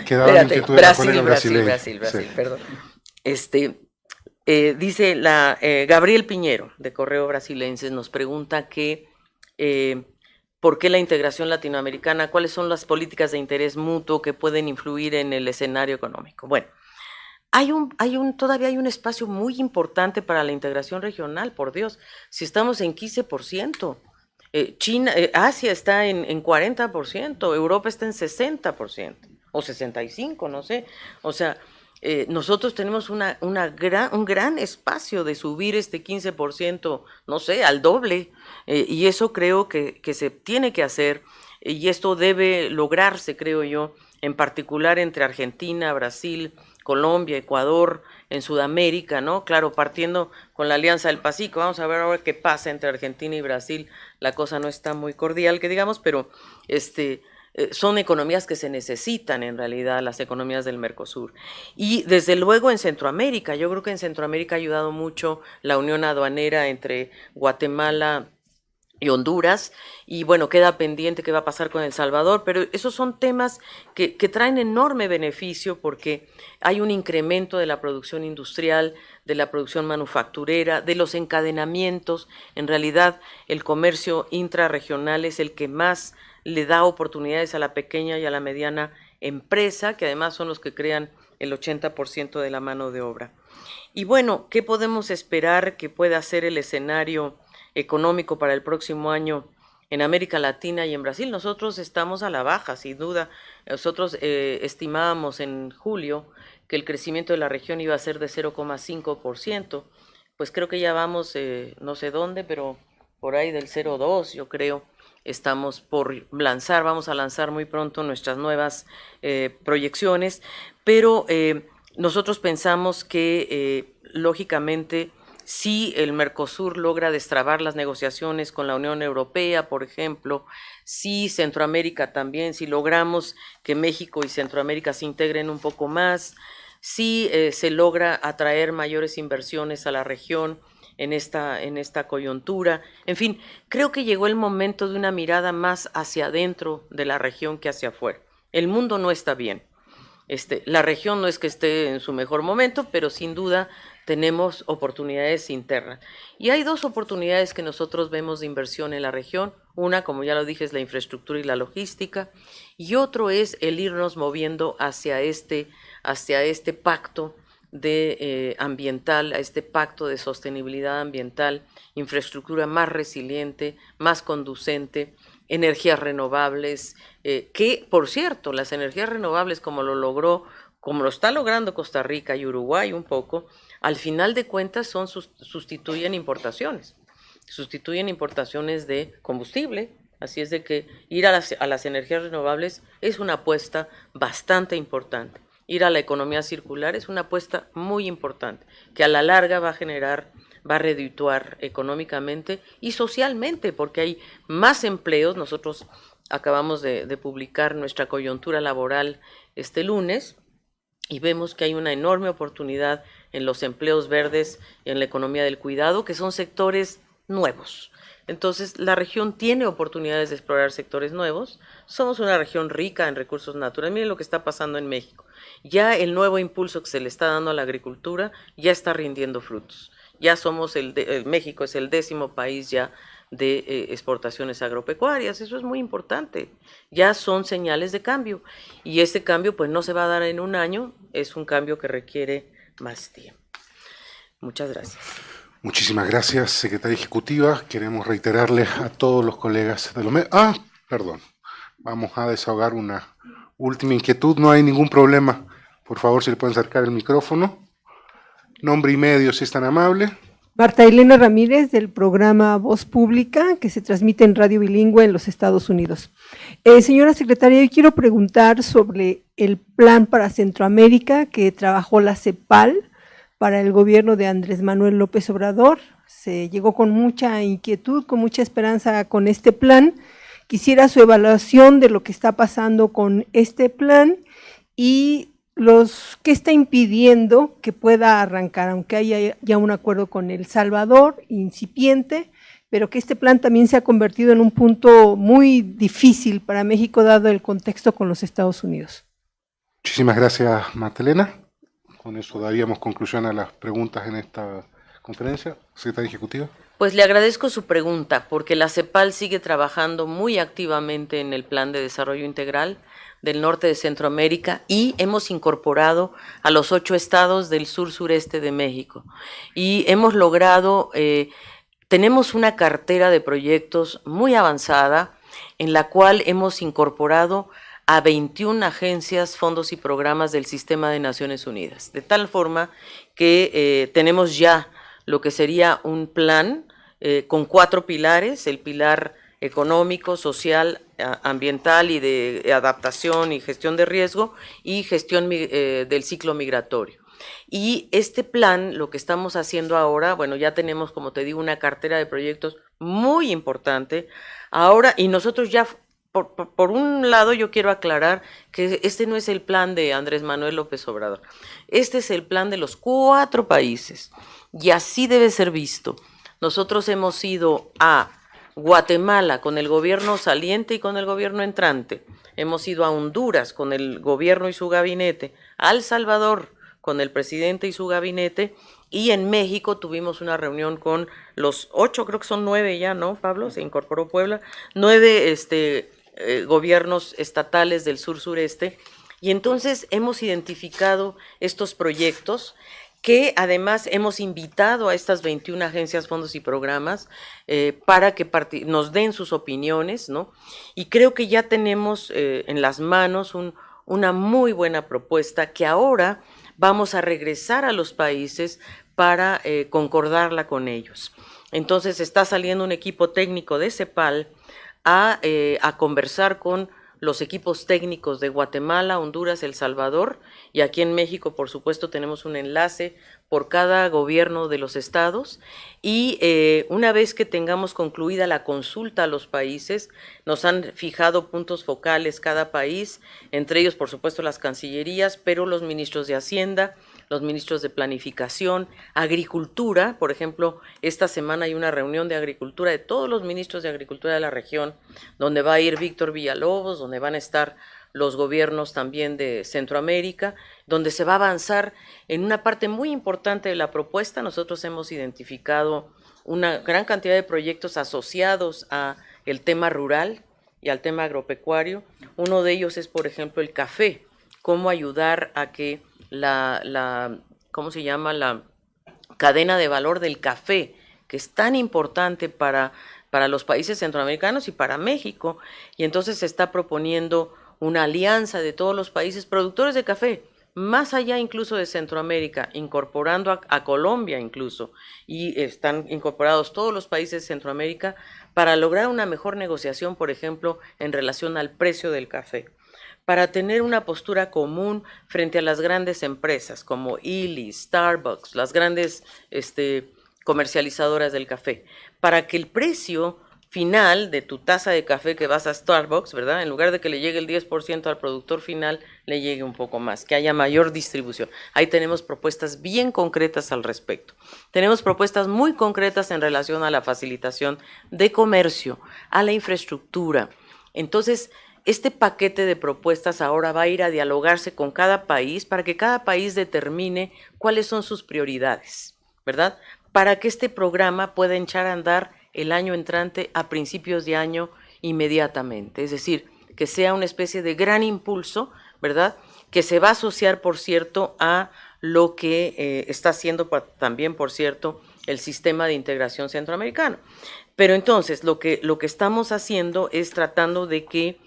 Quedaba la inquietud de la colega brasileña. Brasil, sí. Perdón. Dice Gabriel Piñero, de Correo Brasilenses, nos pregunta ¿por qué la integración latinoamericana? ¿Cuáles son las políticas de interés mutuo que pueden influir en el escenario económico? Bueno, todavía hay un espacio muy importante para la integración regional, por Dios. Si estamos en 15%, Asia está en 40%, Europa está en 60%, o 65%, no sé. O sea, nosotros tenemos un gran espacio de subir este 15%, no sé, al doble, y eso creo que se tiene que hacer, y esto debe lograrse, creo yo, en particular entre Argentina, Brasil, Colombia, Ecuador, en Sudamérica, ¿no? Claro, partiendo con la Alianza del Pacífico, vamos a ver ahora qué pasa entre Argentina y Brasil, la cosa no está muy cordial, que digamos, pero son economías que se necesitan en realidad, las economías del Mercosur. Y desde luego en Centroamérica, yo creo que en Centroamérica ha ayudado mucho la unión aduanera entre Guatemala y Honduras, y bueno, queda pendiente qué va a pasar con El Salvador, pero esos son temas que traen enorme beneficio porque hay un incremento de la producción industrial, de la producción manufacturera, de los encadenamientos. En realidad, el comercio intrarregional es el que más le da oportunidades a la pequeña y a la mediana empresa, que además son los que crean el 80% de la mano de obra. Y bueno, ¿qué podemos esperar que pueda ser el escenario económico para el próximo año en América Latina y en Brasil? Nosotros estamos a la baja, sin duda. Nosotros estimábamos en julio que el crecimiento de la región iba a ser de 0,5%, pues creo que ya vamos, no sé dónde, pero por ahí del 0,2, yo creo. Estamos vamos a lanzar muy pronto nuestras nuevas proyecciones, pero nosotros pensamos que, lógicamente, si el Mercosur logra destrabar las negociaciones con la Unión Europea, por ejemplo, si Centroamérica también, si logramos que México y Centroamérica se integren un poco más, si se logra atraer mayores inversiones a la región en esta coyuntura. En fin, creo que llegó el momento de una mirada más hacia adentro de la región que hacia afuera. El mundo no está bien. La región no es que esté en su mejor momento, pero sin duda tenemos oportunidades internas. Y hay dos oportunidades que nosotros vemos de inversión en la región. Una, como ya lo dije, es la infraestructura y la logística, y otro es el irnos moviendo hacia este pacto ambiental, a este pacto de sostenibilidad ambiental, infraestructura más resiliente, más conducente, energías renovables, que, por cierto, las energías renovables, como lo está logrando Costa Rica y Uruguay un poco, al final de cuentas sustituyen importaciones de combustible. Así es de que ir a las energías renovables es una apuesta bastante importante. Ir a la economía circular es una apuesta muy importante, que a la larga va a redituar económicamente y socialmente, porque hay más empleos. Nosotros acabamos de publicar nuestra coyuntura laboral este lunes y vemos que hay una enorme oportunidad en los empleos verdes y en la economía del cuidado, que son sectores nuevos. Entonces, la región tiene oportunidades de explorar sectores nuevos. Somos una región rica en recursos naturales. Miren lo que está pasando en México. Ya el nuevo impulso que se le está dando a la agricultura ya está rindiendo frutos. Ya somos México es el 10º país ya de exportaciones agropecuarias, eso es muy importante. Ya son señales de cambio y este cambio pues no se va a dar en un año, es un cambio que requiere más tiempo. Muchas gracias. Muchísimas gracias, secretaria ejecutiva. Queremos reiterarles a todos los colegas de los medios. Perdón. Vamos a desahogar una última inquietud. No hay ningún problema. Por favor, si le pueden acercar el micrófono. Nombre y medio, si es tan amable. Marta Elena Ramírez, del programa Voz Pública, que se transmite en radio bilingüe en los Estados Unidos. Señora secretaria, yo quiero preguntar sobre el plan para Centroamérica que trabajó la CEPAL para el gobierno de Andrés Manuel López Obrador. Se llegó con mucha inquietud, con mucha esperanza con este plan. Quisiera su evaluación de lo que está pasando con este plan y qué está impidiendo que pueda arrancar, aunque haya ya un acuerdo con El Salvador, incipiente, pero que este plan también se ha convertido en un punto muy difícil para México, dado el contexto con los Estados Unidos. Muchísimas gracias, Marta Elena. Con eso daríamos conclusión a las preguntas en esta conferencia. Secretaria Ejecutiva. Pues le agradezco su pregunta, porque la CEPAL sigue trabajando muy activamente en el Plan de Desarrollo Integral del norte de Centroamérica y hemos incorporado a los 8 estados del sur-sureste de México. Y hemos logrado, tenemos una cartera de proyectos muy avanzada en la cual hemos incorporado a 21 agencias, fondos y programas del Sistema de Naciones Unidas, de tal forma que tenemos ya lo que sería un plan con 4 pilares, el pilar económico, social, ambiental y de adaptación y gestión de riesgo y gestión del ciclo migratorio. Y este plan, lo que estamos haciendo ahora, bueno, ya tenemos, como te digo, una cartera de proyectos muy importante ahora, y nosotros ya, por un lado, yo quiero aclarar que este no es el plan de Andrés Manuel López Obrador, este es el plan de los 4 países, y así debe ser visto. Nosotros hemos ido a Guatemala con el gobierno saliente y con el gobierno entrante, hemos ido a Honduras con el gobierno y su gabinete, a El Salvador con el presidente y su gabinete, y en México tuvimos una reunión con los 8, creo que son 9 ya, ¿no, Pablo? Se incorporó Puebla, 9 gobiernos estatales del sur-sureste, y entonces hemos identificado estos proyectos que además hemos invitado a estas 21 agencias, fondos y programas para que nos den sus opiniones, ¿no? Y creo que ya tenemos en las manos una muy buena propuesta que ahora vamos a regresar a los países para concordarla con ellos. Entonces está saliendo un equipo técnico de CEPAL a conversar con los equipos técnicos de Guatemala, Honduras, El Salvador, y aquí en México, por supuesto, tenemos un enlace por cada gobierno de los estados, y una vez que tengamos concluida la consulta a los países, nos han fijado puntos focales cada país, entre ellos, por supuesto, las cancillerías, pero los ministros de Hacienda, los ministros de Planificación, Agricultura, por ejemplo, esta semana hay una reunión de Agricultura de todos los ministros de Agricultura de la región, donde va a ir Víctor Villalobos, donde van a estar los gobiernos también de Centroamérica, donde se va a avanzar en una parte muy importante de la propuesta. Nosotros hemos identificado una gran cantidad de proyectos asociados a el tema rural y al tema agropecuario. Uno de ellos es, por ejemplo, el café, cómo ayudar a que ¿cómo se llama? La cadena de valor del café, que es tan importante para los países centroamericanos y para México, y entonces se está proponiendo una alianza de todos los países productores de café, más allá incluso de Centroamérica, incorporando a Colombia incluso, y están incorporados todos los países de Centroamérica para lograr una mejor negociación, por ejemplo, en relación al precio del café, para tener una postura común frente a las grandes empresas como Illy, Starbucks, las grandes comercializadoras del café, para que el precio final de tu taza de café que vas a Starbucks, ¿verdad? En lugar de que le llegue el 10% al productor final, le llegue un poco más, que haya mayor distribución. Ahí tenemos propuestas bien concretas al respecto. Tenemos propuestas muy concretas en relación a la facilitación de comercio, a la infraestructura. Entonces, este paquete de propuestas ahora va a ir a dialogarse con cada país para que cada país determine cuáles son sus prioridades, ¿verdad? Para que este programa pueda echar a andar el año entrante a principios de año inmediatamente. Es decir, que sea una especie de gran impulso, ¿verdad? Que se va a asociar, por cierto, a lo que está haciendo también, por cierto, el sistema de integración centroamericano. Pero entonces, lo que estamos haciendo es tratando de que,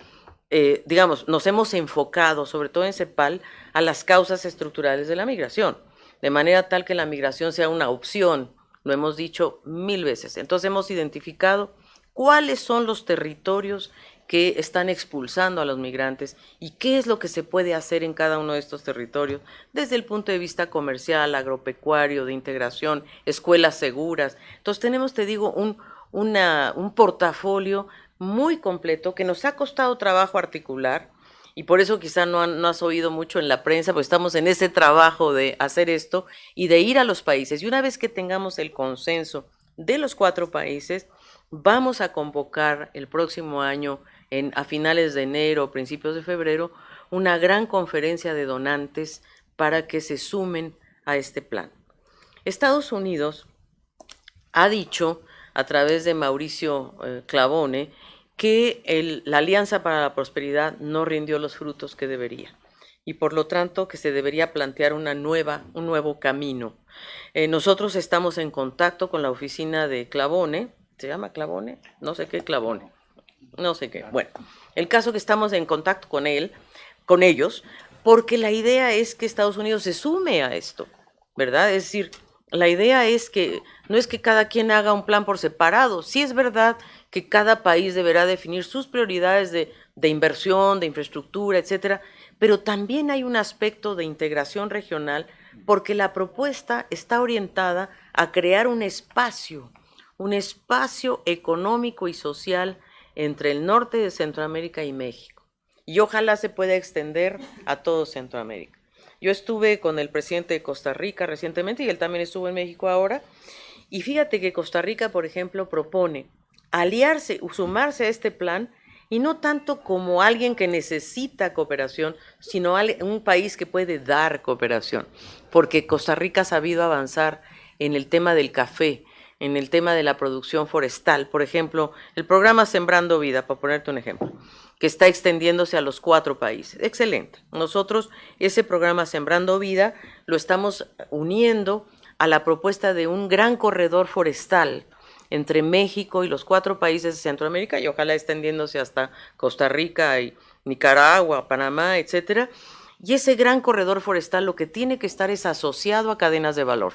digamos, nos hemos enfocado, sobre todo en CEPAL, a las causas estructurales de la migración, de manera tal que la migración sea una opción, lo hemos dicho 1000 veces. Entonces hemos identificado cuáles son los territorios que están expulsando a los migrantes y qué es lo que se puede hacer en cada uno de estos territorios, desde el punto de vista comercial, agropecuario, de integración, escuelas seguras. Entonces tenemos, te digo, un portafolio muy completo que nos ha costado trabajo articular, y por eso quizá no has oído mucho en la prensa, porque estamos en ese trabajo de hacer esto y de ir a los países. Y una vez que tengamos el consenso de los 4 países, vamos a convocar el próximo año, a finales de enero, principios de febrero, una gran conferencia de donantes para que se sumen a este plan. Estados Unidos ha dicho, a través de Mauricio Clavone, que la Alianza para la Prosperidad no rindió los frutos que debería, y por lo tanto que se debería plantear un nuevo camino. Nosotros estamos en contacto con la oficina de Clavone. ¿Se llama Clavone? No sé qué Clavone. No sé qué. Bueno, el caso que estamos en contacto con ellos, porque la idea es que Estados Unidos se sume a esto, ¿verdad? Es decir, la idea es que no es que cada quien haga un plan por separado. Sí es verdad que cada país deberá definir sus prioridades de inversión, de infraestructura, etcétera, pero también hay un aspecto de integración regional, porque la propuesta está orientada a crear un espacio económico y social entre el norte de Centroamérica y México. Y ojalá se pueda extender a todo Centroamérica. Yo estuve con el presidente de Costa Rica recientemente y él también estuvo en México ahora. Y fíjate que Costa Rica, por ejemplo, propone aliarse, sumarse a este plan, y no tanto como alguien que necesita cooperación, sino un país que puede dar cooperación. Porque Costa Rica ha sabido avanzar en el tema del café, en el tema de la producción forestal, por ejemplo, el programa Sembrando Vida, para ponerte un ejemplo, que está extendiéndose a los 4 países. Excelente. Nosotros ese programa Sembrando Vida lo estamos uniendo a la propuesta de un gran corredor forestal entre México y los 4 países de Centroamérica, y ojalá extendiéndose hasta Costa Rica y Nicaragua, Panamá, etcétera. Y ese gran corredor forestal lo que tiene que estar es asociado a cadenas de valor,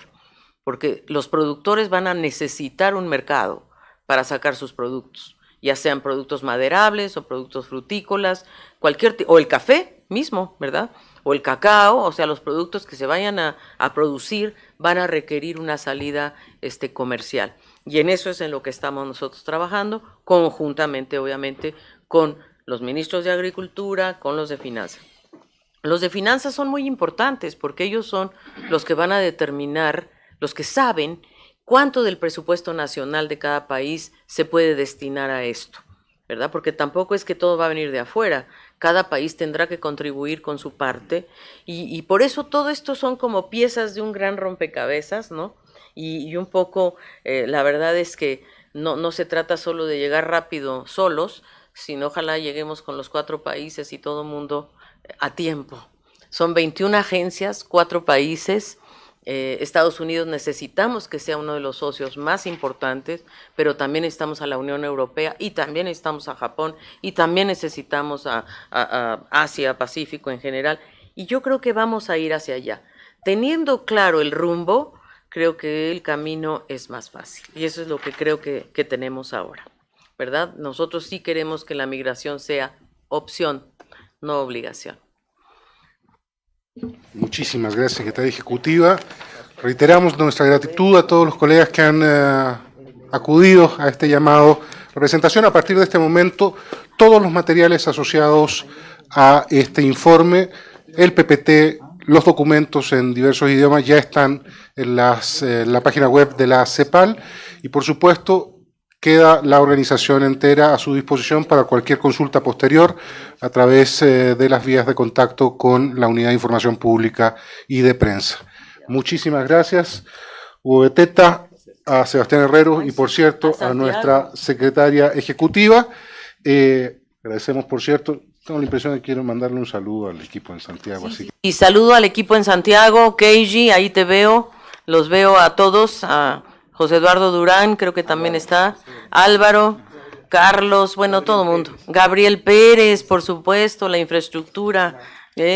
porque los productores van a necesitar un mercado para sacar sus productos, ya sean productos maderables o productos frutícolas, o el café mismo, ¿verdad? O el cacao, o sea, los productos que se vayan a producir van a requerir una salida comercial. Y en eso es en lo que estamos nosotros trabajando, conjuntamente, obviamente, con los ministros de Agricultura, con los de Finanzas. Los de Finanzas son muy importantes porque ellos son los que van a determinar, los que saben cuánto del presupuesto nacional de cada país se puede destinar a esto, ¿verdad? Porque tampoco es que todo va a venir de afuera, cada país tendrá que contribuir con su parte, y por eso todo esto son como piezas de un gran rompecabezas, ¿no? Y un poco, la verdad es que no se trata solo de llegar rápido solos, sino ojalá lleguemos con los 4 países y todo el mundo a tiempo. Son 21 agencias, 4 países. Estados Unidos necesitamos que sea uno de los socios más importantes, pero también necesitamos a la Unión Europea y también necesitamos a Japón y también necesitamos a Asia, Pacífico en general, y yo creo que vamos a ir hacia allá. Teniendo claro el rumbo, creo que el camino es más fácil, y eso es lo que creo que tenemos ahora, ¿verdad? Nosotros sí queremos que la migración sea opción, no obligación. Muchísimas gracias, secretaria ejecutiva. Reiteramos nuestra gratitud a todos los colegas que han acudido a este llamado de presentación. A partir de este momento, todos los materiales asociados a este informe, el PPT, los documentos en diversos idiomas ya están en la página web de la CEPAL, y por supuesto Queda la organización entera a su disposición para cualquier consulta posterior a través de las vías de contacto con la Unidad de Información Pública y de Prensa. Muchísimas gracias, Hugo Beteta, a Sebastián Herrero y, por cierto, a nuestra secretaria ejecutiva. Agradecemos, por cierto, tengo la impresión de que quiero mandarle un saludo al equipo en Santiago. Sí, así sí. Y saludo al equipo en Santiago, Keiji, ahí te veo, los veo a todos, a José Eduardo Durán, creo que también está, Álvaro, Carlos, bueno, todo el mundo. Gabriel Pérez, por supuesto, la infraestructura.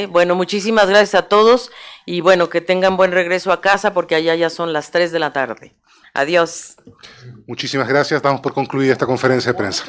Bueno, muchísimas gracias a todos y bueno, que tengan buen regreso a casa porque allá ya son las 3 de la tarde. Adiós. Muchísimas gracias. Damos por concluida esta conferencia de prensa.